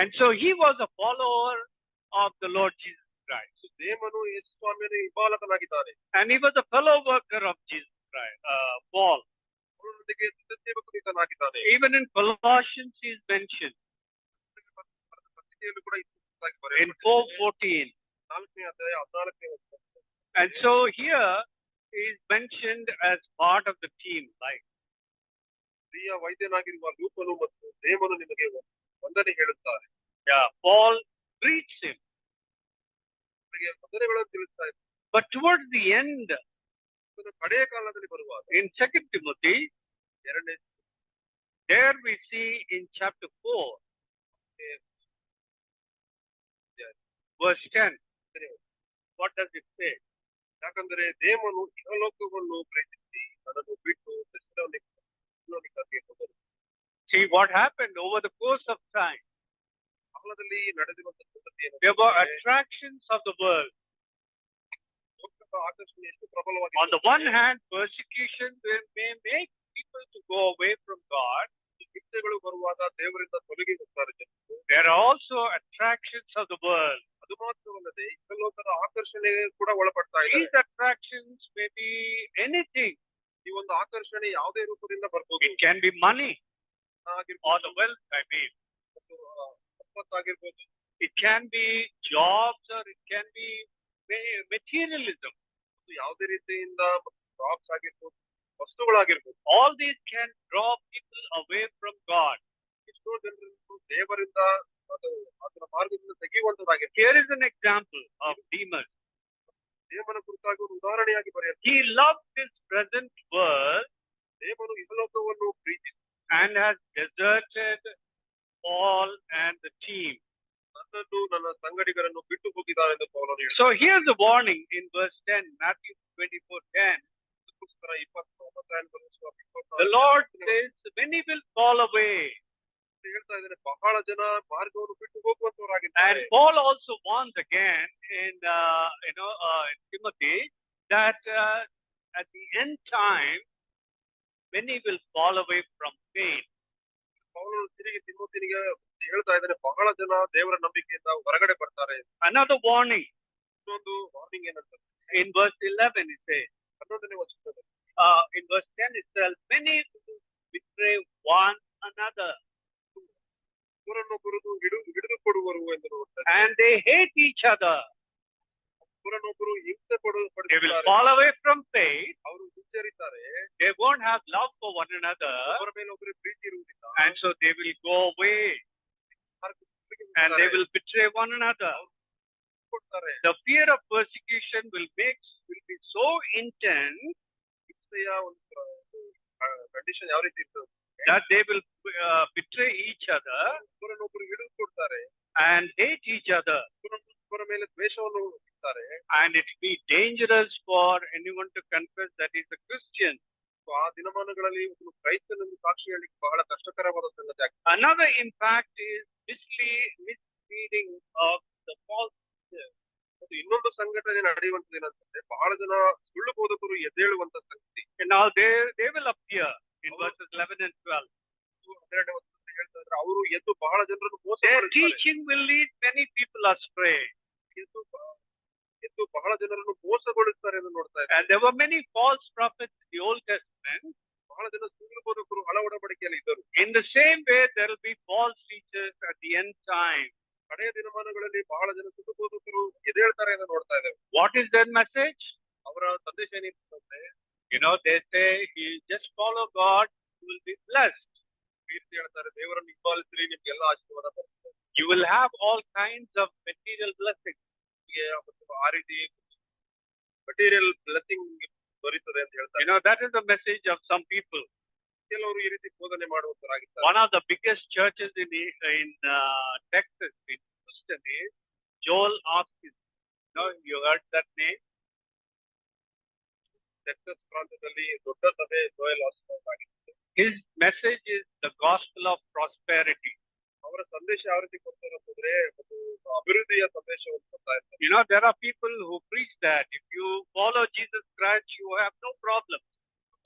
And so he was a follower of the Lord Jesus Christ. ದೇಮನು ಯೇಸು ಸ್ವಾಮಿಯ ಹಿಂಬಾಲಕನಾಗಿದ್ದಾನೆ. And he was a fellow worker of Jesus Christ, Paul. ಅವನೊಂದಿಗೆ ಸಹಸೇವಕನಾಗಿದ್ದಾನೆ. Even in Colossians he is mentioned. ಪತ್ರಿಕೆಯಲ್ಲೂ ಕೂಡ in 4:14. 4ನೇ ಅಧ್ಯಾಯ 14ನೇ ವಚನ. And so here he is mentioned as part of the team, like ಪ್ರಿಯ ವೈದ್ಯನಾಗಿರುವ ಲೂಕನು ಮತ್ತು ದೇಮನು ನಿಮಗೆ ವಂದನೆ ಹೇಳುತ್ತಾರೆ. Paul greets him. ಅವರಿಗೆ ವಂದನೆಗಳನ್ನು ತಿಳಿಸ್ತಾ ಇದ್ದಾರೆ. But towards the end, ಕಡೆಯ ಕಾಲದಲ್ಲಿ ಬರುವಾಗ, in 2 Timothy, there we see in chapter 4, verse 10, what does it say? ಯಾಕಂದರೆ ದೇವನು ಇಹಲೋಕವನ್ನು ಪ್ರೀತಿಸಿ ಅದನ್ನು ಬಿಟ್ಟು ಥೆಸಲೋನಿಕಕ್ಕೆ ಹೋದರು. See what happened over the course of time. ಕಾಲದಲ್ಲಿ ನಡೆದಿರುವಂತಹ ಸಂಗತಿಯನ್ನು, there were attractions of the world. ಲೋಕದ ಆಕರ್ಷಣೆ ಎಷ್ಟು ಪ್ರಬಲವಾಗಿ, on the one hand, persecution may make people to go away from God. ಹಿಂಸೆಗಳು ಬರುವಾಗ ದೇವರಿಂದ ತೊಲಗಿ ಹೋಗ್ತಾರೆ ಜನರು. There are also attractions of the world. ಅದು ಮಾತ್ರವಲ್ಲದೆ ಇಹಲೋಕದ ಆಕರ್ಷಣೆ ಕೂಡ ಒಳಪಡ್ತಾ ಇದೆ. These attractions may be anything. ಈ ಒಂದು ಆಕರ್ಷಣೆ ಯಾವುದೇ ರೂಪದಿಂದ ಬರ್ಬೋದು. It can be money or the wealth, ಸಂಪತ್ತಾಗಿರ್ಬೋದು. It can be jobs or it can be materialism. ಯಾವುದೇ ರೀತಿಯಿಂದ ಜಾಬ್ಸ್ ಆಗಿರ್ಬೋದು, ವಸ್ತುಗಳಾಗಿರ್ಬೋದು. All these can draw people away from God. ಎಷ್ಟೋ ಜನರನ್ನು ದೇವರಿಂದ ಅದರ ಮಾರ್ಗದಿಂದ ತೆಗೆಯುವಂತದ್ದಾಗಿದೆ. Here is an example of Demas. ದೇವನ ಕುರಿತಾಗಿ ಒಂದು ಉದಾಹರಣೆಯಾಗಿ ಬರೆಯುತ್ತೆ. He loved this present world. ದೇವರು ಇಹಲೋಕವನ್ನು ಪ್ರೀತಿಸಿ and has deserted Paul and the team. ನನ್ನನ್ನು ನನ್ನ ಸಂಗಡಿಗರನ್ನು ಬಿಟ್ಟು ಹೋಗಿದ್ದಾರೆ ಎಂದು ಪೌಲನು ಹೇಳಿದ. So here's a warning in verse 10, Matthew 24:10. The Lord says many will fall away. ಹೇಳ್ತಾ ಇದ್ದಾರೆ, ಬಹಳ ಜನ ಮಾರ್ಗವನ್ನು ಬಿಟ್ಟು ಹೋಗುವಂತವರಾಗಿದ್ದಾರೆ. And Paul also warns again in Timothy that at the end time many will fall away from faith. ಪೌಲನು ತಿರುಗಿ ತಿಮೋಥಿನಿಗೆ ಹೇಳ್ತಾ ಇದ್ದಾರೆ, ಬಹಳ ಜನ ದೇವರ ನಂಬಿಕೆಯಿಂದ ಹೊರಗಡೆ ಬರ್ತಾರೆ. Another warning. ಇನ್ನೊಂದು ವಾರ್ನಿಂಗ್ ಏನಂತ in verse 11 it says, 11ನೇ ವಚನದಲ್ಲಿ, in verse 10 itself, many will betray one another. ಒಬ್ಬರನ್ನೊಬ್ಬರು ಹಿಡಿದು ಕೊಡುವರು ಎಂದು ನೋಡ್ತಾರೆ. And they hate each other. ಒಬ್ಬರನ್ನೊಬ್ಬರು ಹಿಂಸೆ They will fall away from faith. ಅವರು ಹಿಂಸರಿತಾರೆ. They won't have love for one another. ಅವರ ಮೇಲೆ ಒಬ್ಬರು ಪ್ರೀತಿ ಇರುವುದಿಲ್ಲ. And so they will go away. And they will betray one another. The fear of persecution will be so intense condition ಯಾವ ರೀತಿ ಇರ್ತದೆ that they will betray each other ಒಬ್ಬರನ್ನೊಬ್ಬರು ಹಿಡಿದು ಕೊಡ್ತಾರೆ and hate each other. ಒಬ್ಬರ ಮೇಲೆ ದ್ವೇಷವನ್ನು ಇರ್ತಾರೆ. And it will be dangerous for anyone to confess that he is a Christian. ಆ ದಿನಮಾನಗಳಲ್ಲಿ ಒಬ್ಬನು ಕ್ರೈಸ್ತನೆಂದು ಸಾಕ್ಷಿ ಹೇಳಲಿಕ್ಕೆ ಬಹಳ ಕಷ್ಟಕರವಾದ ಸಂಗತಿ ಆಗ್ತದೆ. Another impact is misleading of the false ಮತ್ತು ಇನ್ನೊಂದು ಸಂಘಟನೆ ನಡೆಯುವಂತದ್ದು ಏನಂತಂದ್ರೆ ಬಹಳ ಜನ ಸುಳ್ಳು ಬೋಧಕರು ಎದ್ದೇಳುವಂತ ಸಂಗತಿ. And now they will appear in verses 11 and 12. 12ನೇ ವಚನದಲ್ಲಿ ಹೇಳ್ತಾ ಇದ್ರೆ ಅವರು ಎದ್ದು ಬಹಳ ಜನರನ್ನು ಮೋಸ Their ಮಾಡುತ್ತಾರೆ. teaching will lead many people astray. ಎದ್ದು ಬಹಳ ಜನರನ್ನು ಮೋಸಗೊಳಿಸ್ತಾರೆ ಎಂದು ನೋಡ್ತಾ ಇದ್ದಾರೆ. And there were many false prophets in the Old Testament. ಬಹಳ ಜನ ಸುಳ್ಳು ಬೋಧಕರು ಹಳ ಒಡಂಬಡಿಕೆಯಲ್ಲಿ ಇದ್ದರು. In the same way, there will be false teachers at the end time. ಕಡೆಯ ದಿನಮಾನಗಳಲ್ಲಿ ಬಹಳ ಜನ ಸುಳ್ಳು ಬೋಧಕರು ಎದ್ದೇಳ್ತಾರೆ ಎಂದು ನೋಡ್ತಾ ಇದ್ದೇವೆ. What is their message? ಅವರ ಸಂದೇಶ ಏನಿರ್ತಂದ್ರೆ, You know, they say, you just follow God, you will be blessed. ಈ ರೀತಿ ಹೇಳ್ತಾರೆ, ದೇವರನ್ನು ಹಿಂಬಾಲಿಸಿರಿ ನಿಮ್ಗೆಲ್ಲ ಆಶೀರ್ವಾದ ಬರ್ತದೆ. You will have all kinds of material blessings. ಆ ರೀತಿ ಮಟೀರಿಯಲ್ ಬ್ಲೆಸ್ಸಿಂಗ್ ದೊರೀತದೆ ಅಂತ ಹೇಳ್ತಾರೆ. You know, that is the message of some people. ಕೆಲವರು ಈ ರೀತಿ ಬೋಧನೆ ಮಾಡುವಂತರಾಗಿದ್ದಾರೆ. One of the biggest churches in Texas, in Houston, is Joel Osteen. You heard that name? Texas ಪ್ರಾಂತ್ಯದಲ್ಲಿ ದೊಡ್ಡ ಸಭೆ ಜೋಯಲ್ ಆಸ್ಟಿನ್ ಆಗಿದೆ. His message is the gospel of prosperity. ಅವರ ಸಂದೇಶ ಯಾವ ರೀತಿ ಕೊಡ್ತಾರೆ ಅಂತಂದ್ರೆ ಅಭಿವೃದ್ಧಿಯ ಸಂದೇಶವನ್ನು ಕೊಡ್ತಾ ಇರ್ತಾರೆ. You know, there are people who preach that if you follow Jesus Christ, you have no problem.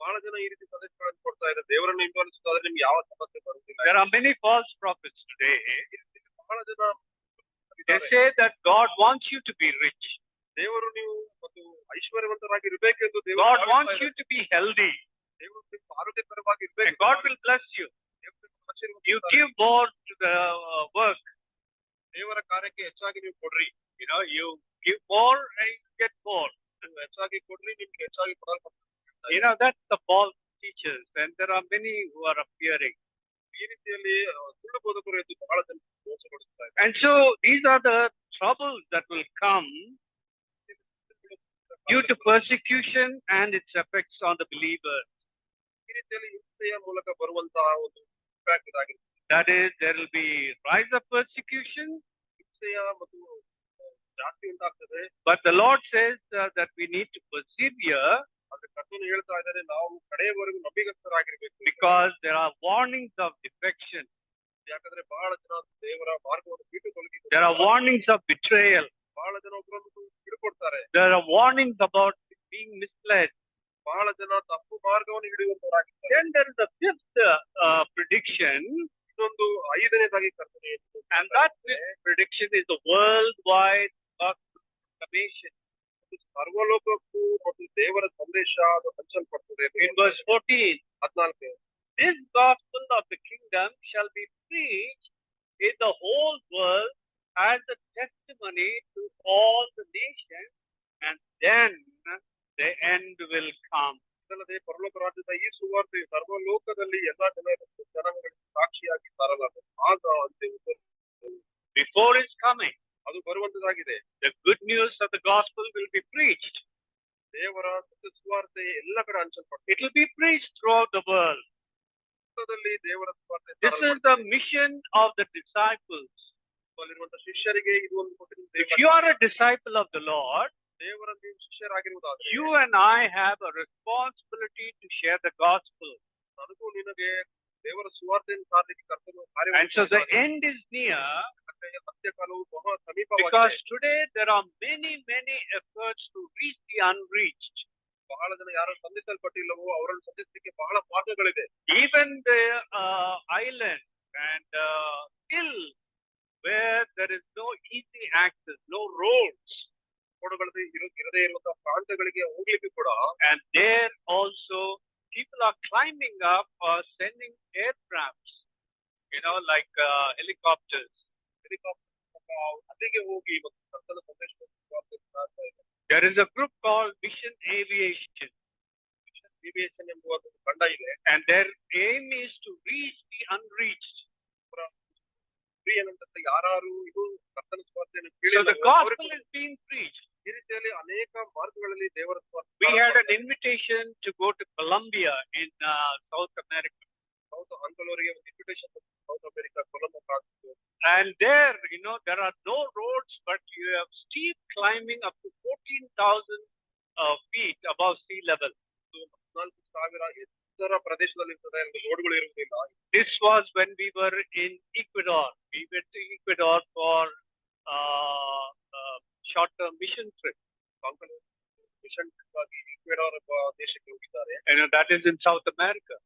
ಬಹಳ ಜನ ಈ ರೀತಿ ಸಂದೇಶಗಳನ್ನು ಕೊಡ್ತಾ ಇದ್ದಾರೆ, ದೇವರನ್ನು ಹಿಂಬಾಲಿಸೋದಾದ್ರೆ ನಿಮ್ಗೆ ಯಾವ ಸಮಸ್ಯೆ ಬರುತ್ತಿಲ್ಲ. There are many false prophets today. ಬಹಳ ಜನ They say that God wants you to be rich. ದೇವರು ನೀವು ಮತ್ತು ಐಶ್ವರ್ಯವಂತರಾಗಿ ಇರಬೇಕೆಂದು God wants you to be healthy. ದೇವರು ನೀವು ಆರೋಗ್ಯಕರವಾಗಿ ಇರಬೇಕು. And God will bless you. You give more to the work. ದೇವರ ಕಾರ್ಯಕ್ಕೆ ಹೆಚ್ಚಾಗಿ ನೀವು ಕೊಡ್ರಿ. You know, you give more and you get more. ನೀವು ಹೆಚ್ಚಾಗಿ ಕೊಡ್ರಿ, ನಿಮ್ಗೆ ಹೆಚ್ಚಾಗಿ ಕೊಡಲ್ಪಡ್ತದೆ. You know, that's the false teachers, and there are many who are appearing. ಈ ರೀತಿಯಲ್ಲಿ ಸುಳ್ಳು ಬೋಧಕರು ಎದ್ದು ಬಹಳ ಜನ ಮೋಸಗೊಳಿಸ್ತಾರೆ. And so these are the troubles that will come due to persecution and its effects on the believer. ಈ ರೀತಿಯಲ್ಲಿ ಹಿಂಸೆಯ ಮೂಲಕ ಬರುವಂತಹ ಒಂದು ಇಂಪ್ಯಾಕ್ಟ್ ಇದಾಗಿದೆ. That is, there will be rise of persecution. ಹಿಂಸೆಯ ಮತ್ತು ಜಾಸ್ತಿ ಉಂಟಾಗ್ತದೆ. But the Lord says that we need to persevere. ಆದ್ರೆ ಕರ್ತನು ಹೇಳ್ತಾ ಇದ್ದಾರೆ, ನಾವು ಕಡೆಯವರೆಗೂ ನಂಬಿಗಸ್ತರಾಗಿರ್ಬೇಕು. Because there are warnings of defection. ಯಾಕಂದ್ರೆ ಬಹಳ ಜನ ದೇವರ ಮಾರ್ಗವನ್ನು ಬಿಟ್ಟು ತೊಲಗಿ. There are warnings of betrayal. ಬಹಳ ಜನ ಒಬ್ಬರನ್ನು ಹಿಡ್ಕೊಡ್ತಾರೆ. There are warnings about being misled. ಬಹಳ ಜನ ತಪ್ಪು ಮಾರ್ಗವನ್ನು ಹಿಡಿಯುವಂತವರಾಗಿದ್ದಾರೆ. Then there is a fifth prediction. ಇನ್ನೊಂದು ಐದನೇದಾಗಿ ಕರ್ತನೆ, And that prediction is the worldwide gospel proclamation. ಸರ್ವಲೋಕಕ್ಕೂ ಮತ್ತು ದೇವರ ಸಂದೇಶ ಅದು ಹಂಚಲ್ಪಡ್ತದೆ. In verse 14, 14, this gospel of the kingdom shall be preached in the whole world as a testimony to all the nations, and then the end will come. ಇದಲ್ಲದೆ ಪರಲೋಕ ರಾಜ್ಯದ ಈ ಸುವಾರ್ತೆ ಸರ್ವಲೋಕದಲ್ಲಿ ಎಲ್ಲಾ ಜನಾಂಗಗಳಿಗೆ ಸಾಕ್ಷಿಯಾಗಿ ಸಾರಲಾಗುತ್ತದೆ. ಆಗ ಅಂತ್ಯವು Before it's coming, ಅದು ಬರುವಂತದಾಗಿದೆ. the good news of the gospel will be preached. ದೇವರ ಸುವಾರ್ತೆ ಎಲ್ಲ ಕಡೆ ಹಂಚಲ್ಪಡ್ತದೆ. It will be preached throughout the world. ದೇವರ ಸುವಾರ್ತೆ This is the mission of the disciples. ಅಲ್ಲಿರುವಂತಹ ಶಿಷ್ಯರಿಗೆ ಇದು ಒಂದು ಕೊಟ್ಟಿರುವ. If you are a disciple of the Lord, ದೇವರ ನೀವು ಶಿಷ್ಯರಾಗಿರುವುದಾದರೆ you and I have a responsibility to share the gospel. ನನಗೂ ನಿನಗೆ ದೇವರ ಸುವಾರ್ತೆಯನ್ನು ಸಾರಲಿಕ್ಕೆ ಕರ್ತನು ಕಾರ್ಯ. And so the end is near. ಅಂತ್ಯಕಾಲವು ಬಹಳ ಸಮೀಪವಾಗಿದೆ. Because today there are many efforts to reach the unreached. ಬಹಳ ಜನ ಯಾರು ಸಂಧಿಸಲ್ಪಟ್ಟಿಲ್ಲವೋ ಅವರನ್ನು ಸಂಧಿಸಲಿಕ್ಕೆ ಬಹಳ ಮಾರ್ಗಗಳಿದೆ. Even the island and still where there is no easy access, no roads. ರೋಡ್ಗಳಲ್ಲಿ ಇರದೇ ಇರುವಂತಹ ಪ್ರಾಂತಗಳಿಗೆ ಹೋಗ್ಲಿಕ್ಕೆ ಕೂಡ. And there also people are climbing up or sending aircrafts, you know, like helicopters. ಅಲ್ಲಿಗೆ ಹೋಗಿ ಮತ್ತು ಕರ್ತನ ಸಂದೇಶ. There is a group called Mission Aviation. Aviation ಎಂಬುವ ಒಂದು ತಂಡ ಇದೆ. And their aim is to reach the unreached. ಏನಂತ ಯಾರು ಇದು ಕರ್ತನ ಸುವಾರ್ತೆಯನ್ನು So the gospel is being preached. ಈ ರೀತಿಯಲ್ಲಿ ಅನೇಕ ಮಾರ್ಗಗಳಲ್ಲಿ ದೇವರ ಸುವಾರ್ತೆ. We had an invitation to go to Colombia in South America. South ಅಂಕಲೋರಿಗೆ ಒಂದು ಇನ್ವಿಟೇಷನ್ ಸೌತ್ ಅಮೆರಿಕಾ ಕೊಲಂಬೋ ಪ್ರಾಂತ್ಯ. And there, you know, there are no roads, but you have steep climbing up to 14,000 feet above sea level. 14,000 ಎತ್ತರ ಪ್ರದೇಶದಲ್ಲಿ ಇರ್ತದೆ, ರೋಡ್ಗಳು ಇರುವುದಿಲ್ಲ. This was when we were in Ecuador. We went to Ecuador for short-term mission trip. Mission ಆಗಿ Ecuador ಎಂಬ ದೇಶಕ್ಕೆ ಹೋಗಿದ್ದಾರೆ. That is in South America.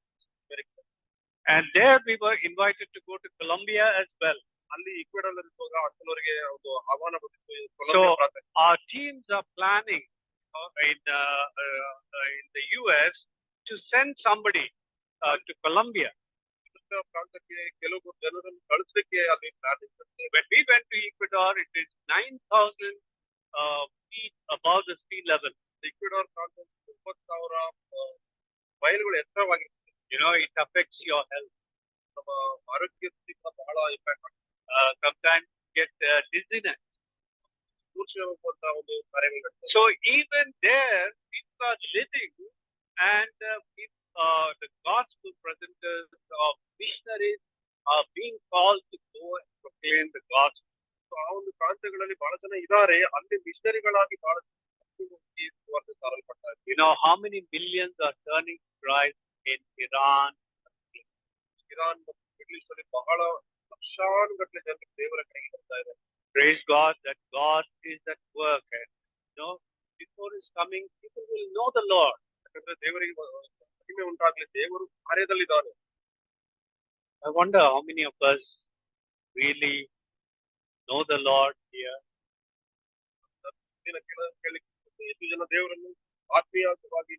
And there we were invited to go to Colombia as well. ಅಲ್ಲಿ Ecuador ಇರುವಾಗ ಅಷ್ಟರವರೆಗೆ ಒಂದು ಆಹ್ವಾನ ಬಂದಿತ್ತು. So our teams are planning in the US to send somebody to Colombia. ಪ್ರಾಂತಕ್ಕೆ ಕೆಲವು ಜನರನ್ನು ಕಳಿಸಲಿಕ್ಕೆ ಅಲ್ಲಿ planning. When we went to Ecuador, it is 9,000 feet above the sea level. Ecuador ಪ್ರಾಂತ 9,000 ಮೈಲುಗಳು ಎತ್ತರವಾಗಿರ್ತದೆ. It affects your health. ನಮ್ಮ ಆರೋಗ್ಯಕ್ಕೆ ಬಹಳ impact ಆಗ್ತದೆ. Sometimes get dizziness. ಸೂಕ್ಷ್ಮವಾದಂತಹ ಒಂದು ಕಾರ್ಯಗಳು. So even there, people are living, and the gospel presenters of missionaries are being called to go and proclaim the gospel. So ಆ ಒಂದು ಪ್ರಾಂತ್ಯಗಳಲ್ಲಿ ಬಹಳ ಜನ ಇದ್ದಾರೆ. ಅಲ್ಲಿ ಮಿಷನರಿಗಳಾಗಿ ಬಹಳ ಸಾರಲ್ಪಡ್ತಾರೆ. How many millions are turning to Christ in Iran? Iran ಮತ್ತು middle East ಅಲ್ಲಿ ಬಹಳ ಲಕ್ಷಾನುಗಟ್ಟಲೆ ಜನರು ದೇವರ ಕಡೆಗೆ ಬರ್ತಾ ಇದ್ದಾರೆ. Praise God that God is at work, and before His coming, people will know the Lord. ಯಾಕಂದ್ರೆ ದೇವರಿಗೆ ಮಹಿಮೆ ಉಂಟಾಗ್ಲಿ, ದೇವರು ಕಾರ್ಯದಲ್ಲಿದ್ದಾನೆ. I wonder how many of us really know the Lord here. ಎಷ್ಟು ಜನ ದೇವರನ್ನು ಆತ್ಮೀಯವಾಗಿ.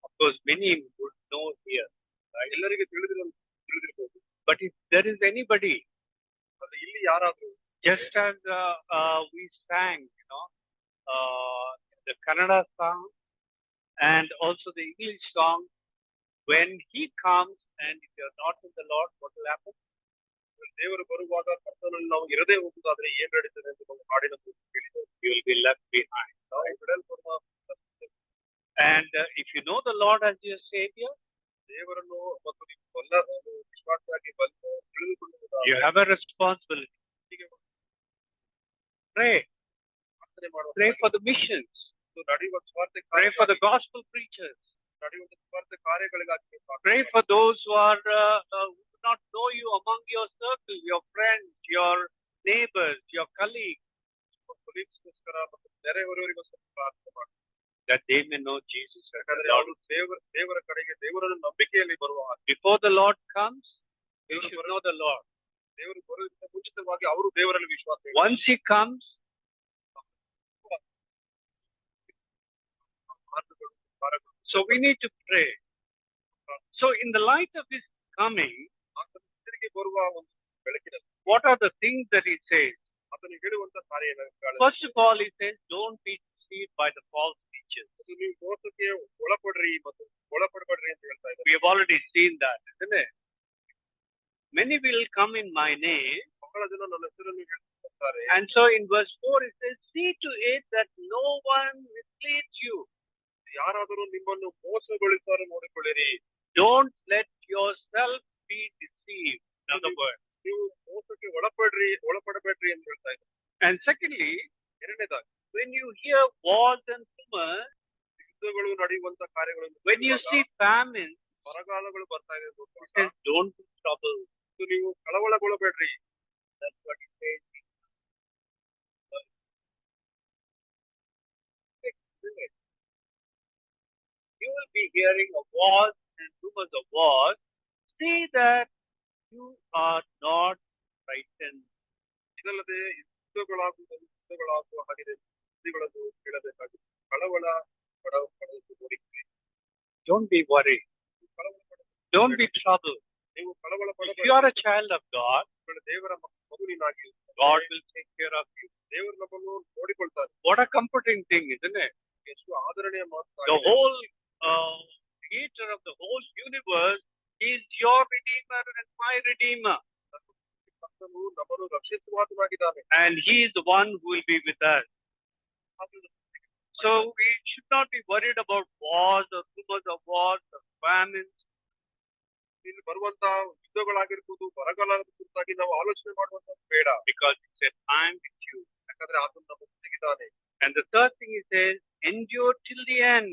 Of course, many would know here. ಎಲ್ಲರಿಗೆ ತಿಳಿದಿರಬಹುದು. But if there is anybody, ಇಲ್ಲಿ ಯಾರಾದ್ರೂ, just as we sang, the Kannada song and also the English song, when He comes and if you are not in the Lord, what will happen? ದೇವರು ಬರುವಾಗ ಕರ್ತನಲ್ಲಿ ನಾವು ಇರದೇ ಹೋಗುವುದಾದ್ರೆ ಏನ್ ನಡೀತದೆ ಅಂತ ನಾವು ಹಾಡಿನ ಕೇಳಿದ್ದೇವೆ. You will be left behind. And if you know the Lord as your Savior, ದೇವರನ್ನು ಮತ್ತು ನೀವು ವಿಶ್ವಾಸವಾಗಿ ಬಂದು ತಿಳಿದುಕೊಳ್ಳುವುದು, you have a responsibility. Pray. Pray for the missions. Pray for the gospel preachers. Pray for those who are who do not know you among your circle, your friends, your neighbors, your colleagues, that they may know Jesus. Before the Lord comes, they should know the Lord. Once He comes, so we need to pray. So in the light of His coming, what are the things that He says? First of all, He says, don't be deceived by the false teachers. We have already seen that, isn't it? Many will come in my name. And so in verse 4 it says, see to it that no one misleads you. Don't let yourself be deceived. In other words. And secondly, when you hear wars and rumors, when you see famine, it says don't be troubled. That's what it says. You will be hearing of wars and rumors of wars. See that you are not frightened. Don't be worried. Don't be troubled. If you are a child of God, God will take care of you. What a comforting thing, isn't it? The whole creator of the whole universe is your Redeemer and my Redeemer. And He is the one who will be with us. So we should not be worried about wars or rumors of wars or famines. Because it's a time with you. And the third thing He says, endure till the end.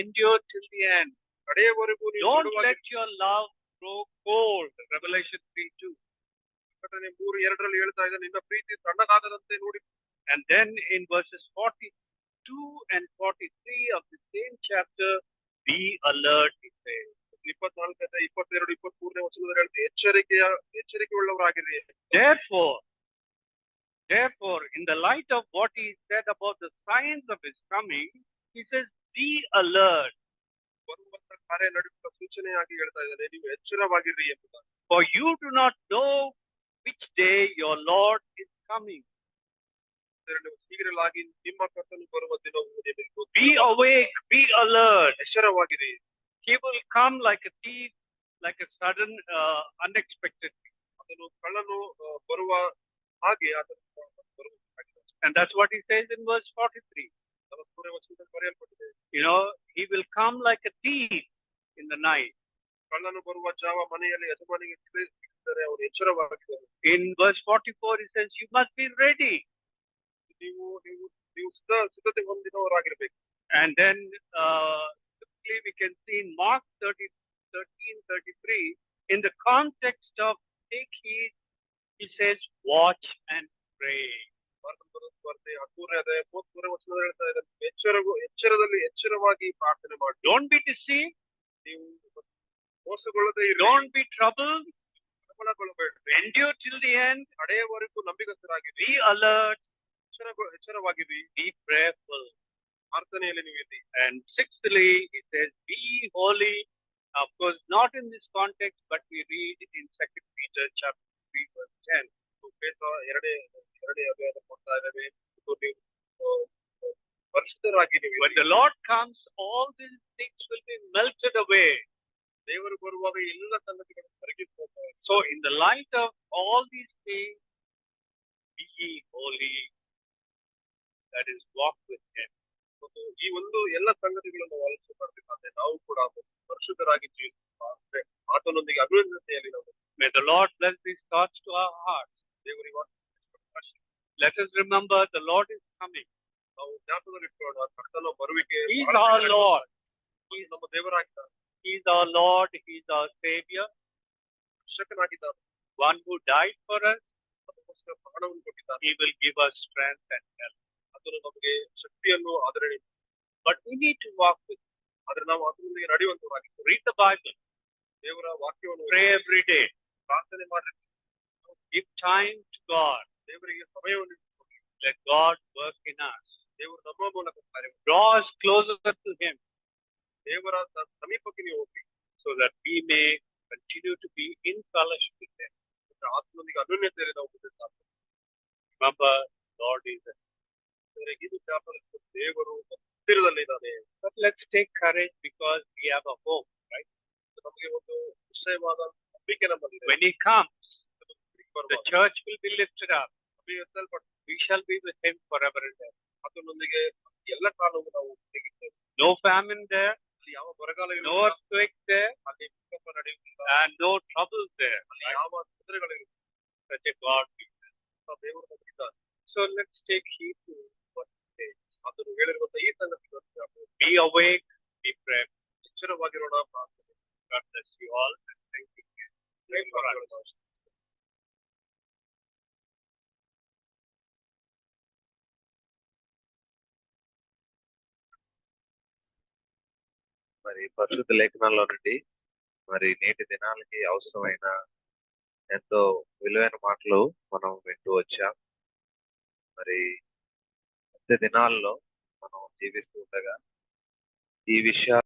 Endure till the end. Don't let your love grow cold. Revelation 3:2. ಪ್ರಕಟಣೆ 3:2 ಹೇಳ್ತಾ ಇದೆ, ನಿನ್ನ ಪ್ರೀತಿ ತಣ್ಣಗಾಗದಂತೆ ನೋಡಿ. And then in verses 42 and 43 of the same chapter, be alert, he says. 24, 22, 23 ವಚನದಲ್ಲಿ ಹೇಳ್ತಾರೆ, ಎಚ್ಚರಿಕೆ ಉಳ್ಳವರಾಗಿರಿ. Therefore, in the light of what he said about the signs of his coming, he says, be alert. ಬರುವಂತ ಕಾರ್ಯ ನಡೆಯುವ ಸೂಚನೆಯಾಗಿ ಹೇಳ್ತಾ ಇದ್ದಾನೆ, ನೀವು ಎಚ್ಚರವಾಗಿರಿ ಎಂಬುದಾಗಿ. For you do not know which day your Lord is coming. ಶೀಘ್ರವಾಗಿ ನಿಮ್ಮ ಕರ್ತನು ಬರುವ ದಿನವು ನಿಮಗೆ ಗೊತ್ತು. Be awake, be alert. ಎಚ್ಚರವಾಗಿರಿ. He will come like a thief, like a sudden, unexpected. ಅದನ್ನು ಕಳ್ಳನು ಬರುವ ಹಾಗೆ ಅದನ್ನು ಬರುವುದಾಗಿದೆ. And that's what he says in verse 43. ಬರೆಯಲ್ಪಟ್ಟಿದೆ. You know, he will come like a thief in the night. ಕಳ್ಳನು ಬರುವ ಜಾವ ಮನೆಯಲ್ಲಿ ಯಜಮಾನಿಗೆ ತಿಳಿಸಿದರೆ ಅವರು ಎಚ್ಚರವಾಗಿದ್ದಾರೆ. In verse 44 he says, you must be ready. ನೀವು ಸಿದ್ಧತೆ ಹೊಂದಿದವರಾಗಿರ್ಬೇಕು. And then we can see in Mark 13:33, in the context of take heed, he says, watch and pray. ಎಚ್ಚರವಾಗಿ ಪ್ರಾರ್ಥನೆ ಮಾಡಿ. Don't be deceived. ನೀವು ಮೋಸಗೊಳ್ಳದೆ ಇರಿ. Don't be troubled. ಪ್ರಬಲಗೊಳ್ಳಬೇಡಿ. Endure till the end. ಕಡೆಯವರೆಗೂ ನಂಬಿಗಸ್ತರಾಗಿ. Be alert. ಎಚ್ಚರವಾಗಿರಿ. Be prayerful. ಪ್ರಾರ್ಥನೆಯಲ್ಲಿ ನೀವು ಇರಿ. And sixthly, he says, be holy. Of course, not in this context, but we read in 2 Peter chapter 3 verse 10. When the Lord comes, all these things will be melted away. ದೇವರು ಬರುವಾಗ ಎಲ್ಲ ಸಂಗತಿಗಳು ಕರಗಿపోతాయి. So in the light of all these things, be holy. That is, walk with him. ಈ ಒಂದು ಎಲ್ಲ ಸಂಗತಿಗಳನ್ನು ಆಲೋಚನೆ ಮಾಡಬೇಕಾದ್ರೆ ನಾವು ಕೂಡ ಪರಿಶುದ್ಧರಾಗಿ ಜೀವಿಸುತ್ತಾ ಆತನೊಂದಿಗೆ ಅಭಿವೃದ್ಧಿಯಲ್ಲಿ ನಾವು. May the Lord bless these thoughts to our hearts. Let us remember the Lord is coming. ನಾವು ಜ್ಞಾಪಕದಲ್ಲಿಟ್ಟುಕೊಳ್ಳೋಣ, ಕರ್ತನ ಬರುವಿಕೆ. He is our Lord. ನಮ್ಮ ದೇವರಾಗಿದ್ದಾನೆ. He is our Lord. He is our Savior. ರಕ್ಷಕನಾಗಿದ್ದಾನೆ. One who died for us. ಅದಕ್ಕೋಸ್ಕರ ಪ್ರಾಣವನ್ನು ಕೊಟ್ಟಿದ್ದಾನೆ. He will give us strength and help. ಅದನ್ನು ನಮಗೆ ಶಕ್ತಿಯನ್ನು ಆಧರಣೆ. But we need to walk with him. ಆದ್ರೆ ನಾವು ಅದರೊಂದಿಗೆ ನಡೆಯುವಂತವರಾಗಿ. Read the Bible. ದೇವರ ವಾಕ್ಯವನ್ನು Pray every day. ಪ್ರಾರ್ಥನೆ ಮಾಡಿ. Give time to God. ದೇವರಿಗೆ ಸಮಯವನ್ನು ಕೊಡಿ. Let God work in us. ದೇವರು ನಮ್ಮ ಮೂಲಕ ಕಾರ್ಯ. Draw us closer to him. ದೇವರ ಸಮೀಪಕ್ಕೆ ನೀವು ಹೋಗಿ. So that we may continue to be in fellowship with him. ಆತ್ಮನೊಂದಿಗೆ ಅನ್ಯೋನ್ಯತೆಯಲ್ಲಿ ನಾವು ಹೊಂದಿದ್ದೇವೆ. Remember, Lord is there. ಇದು ದೇವರು ಹತ್ತಿರದಲ್ಲಿದ್ದಾನೆ. But let's take courage because we have a hope, right? ನಮಗೆ ಒಂದು ನಿಶ್ಚಯವಾದ ನಂಬಿಕೆ ನಮ್ಮಲ್ಲಿದೆ. When he comes, the church will be lifted up. We shall be with him forever and ever. ಆತನೊಂದಿಗೆ ಎಲ್ಲ ಕಾಲವೂ ನಾವು ಒಟ್ಟಿಗಿದ್ದೇವೆ. No famine there. ಯಾವ ಬರಗಾಲ ಇಲ್ಲ. No earthquake there. ಅಲ್ಲಿ ಭೂಕಂಪ ನಡೆಯುವುದಿಲ್ಲ. And no troubles there. ಅಲ್ಲಿ ಯಾವ ತೊಂದರೆಗಳಿಲ್ಲ. Such a God we have. ದೇವರು ನಮಗಿದ್ದಾನೆ. So let's take heed to what he says. ಆತನು ಹೇಳಿರುವಂತಹ ಈ ಸಂಗತಿಗಳನ್ನು be awake, be prayerful. ಎಚ್ಚರವಾಗಿರೋಣ, ಪ್ರಾರ್ಥನೆ. God bless you all and thank you. Pray for us. మరి పరిశుద్ధ లేఖనాల్లో నుండి మరి నేటి దినాలకి అవసరమైన ఎంతో విలువైన మాటలు మనం వింటూ వచ్చాం. మరి అంత్య దినాల్లో మనం జీవిస్తూ ఉండగా ఈ విషయాలు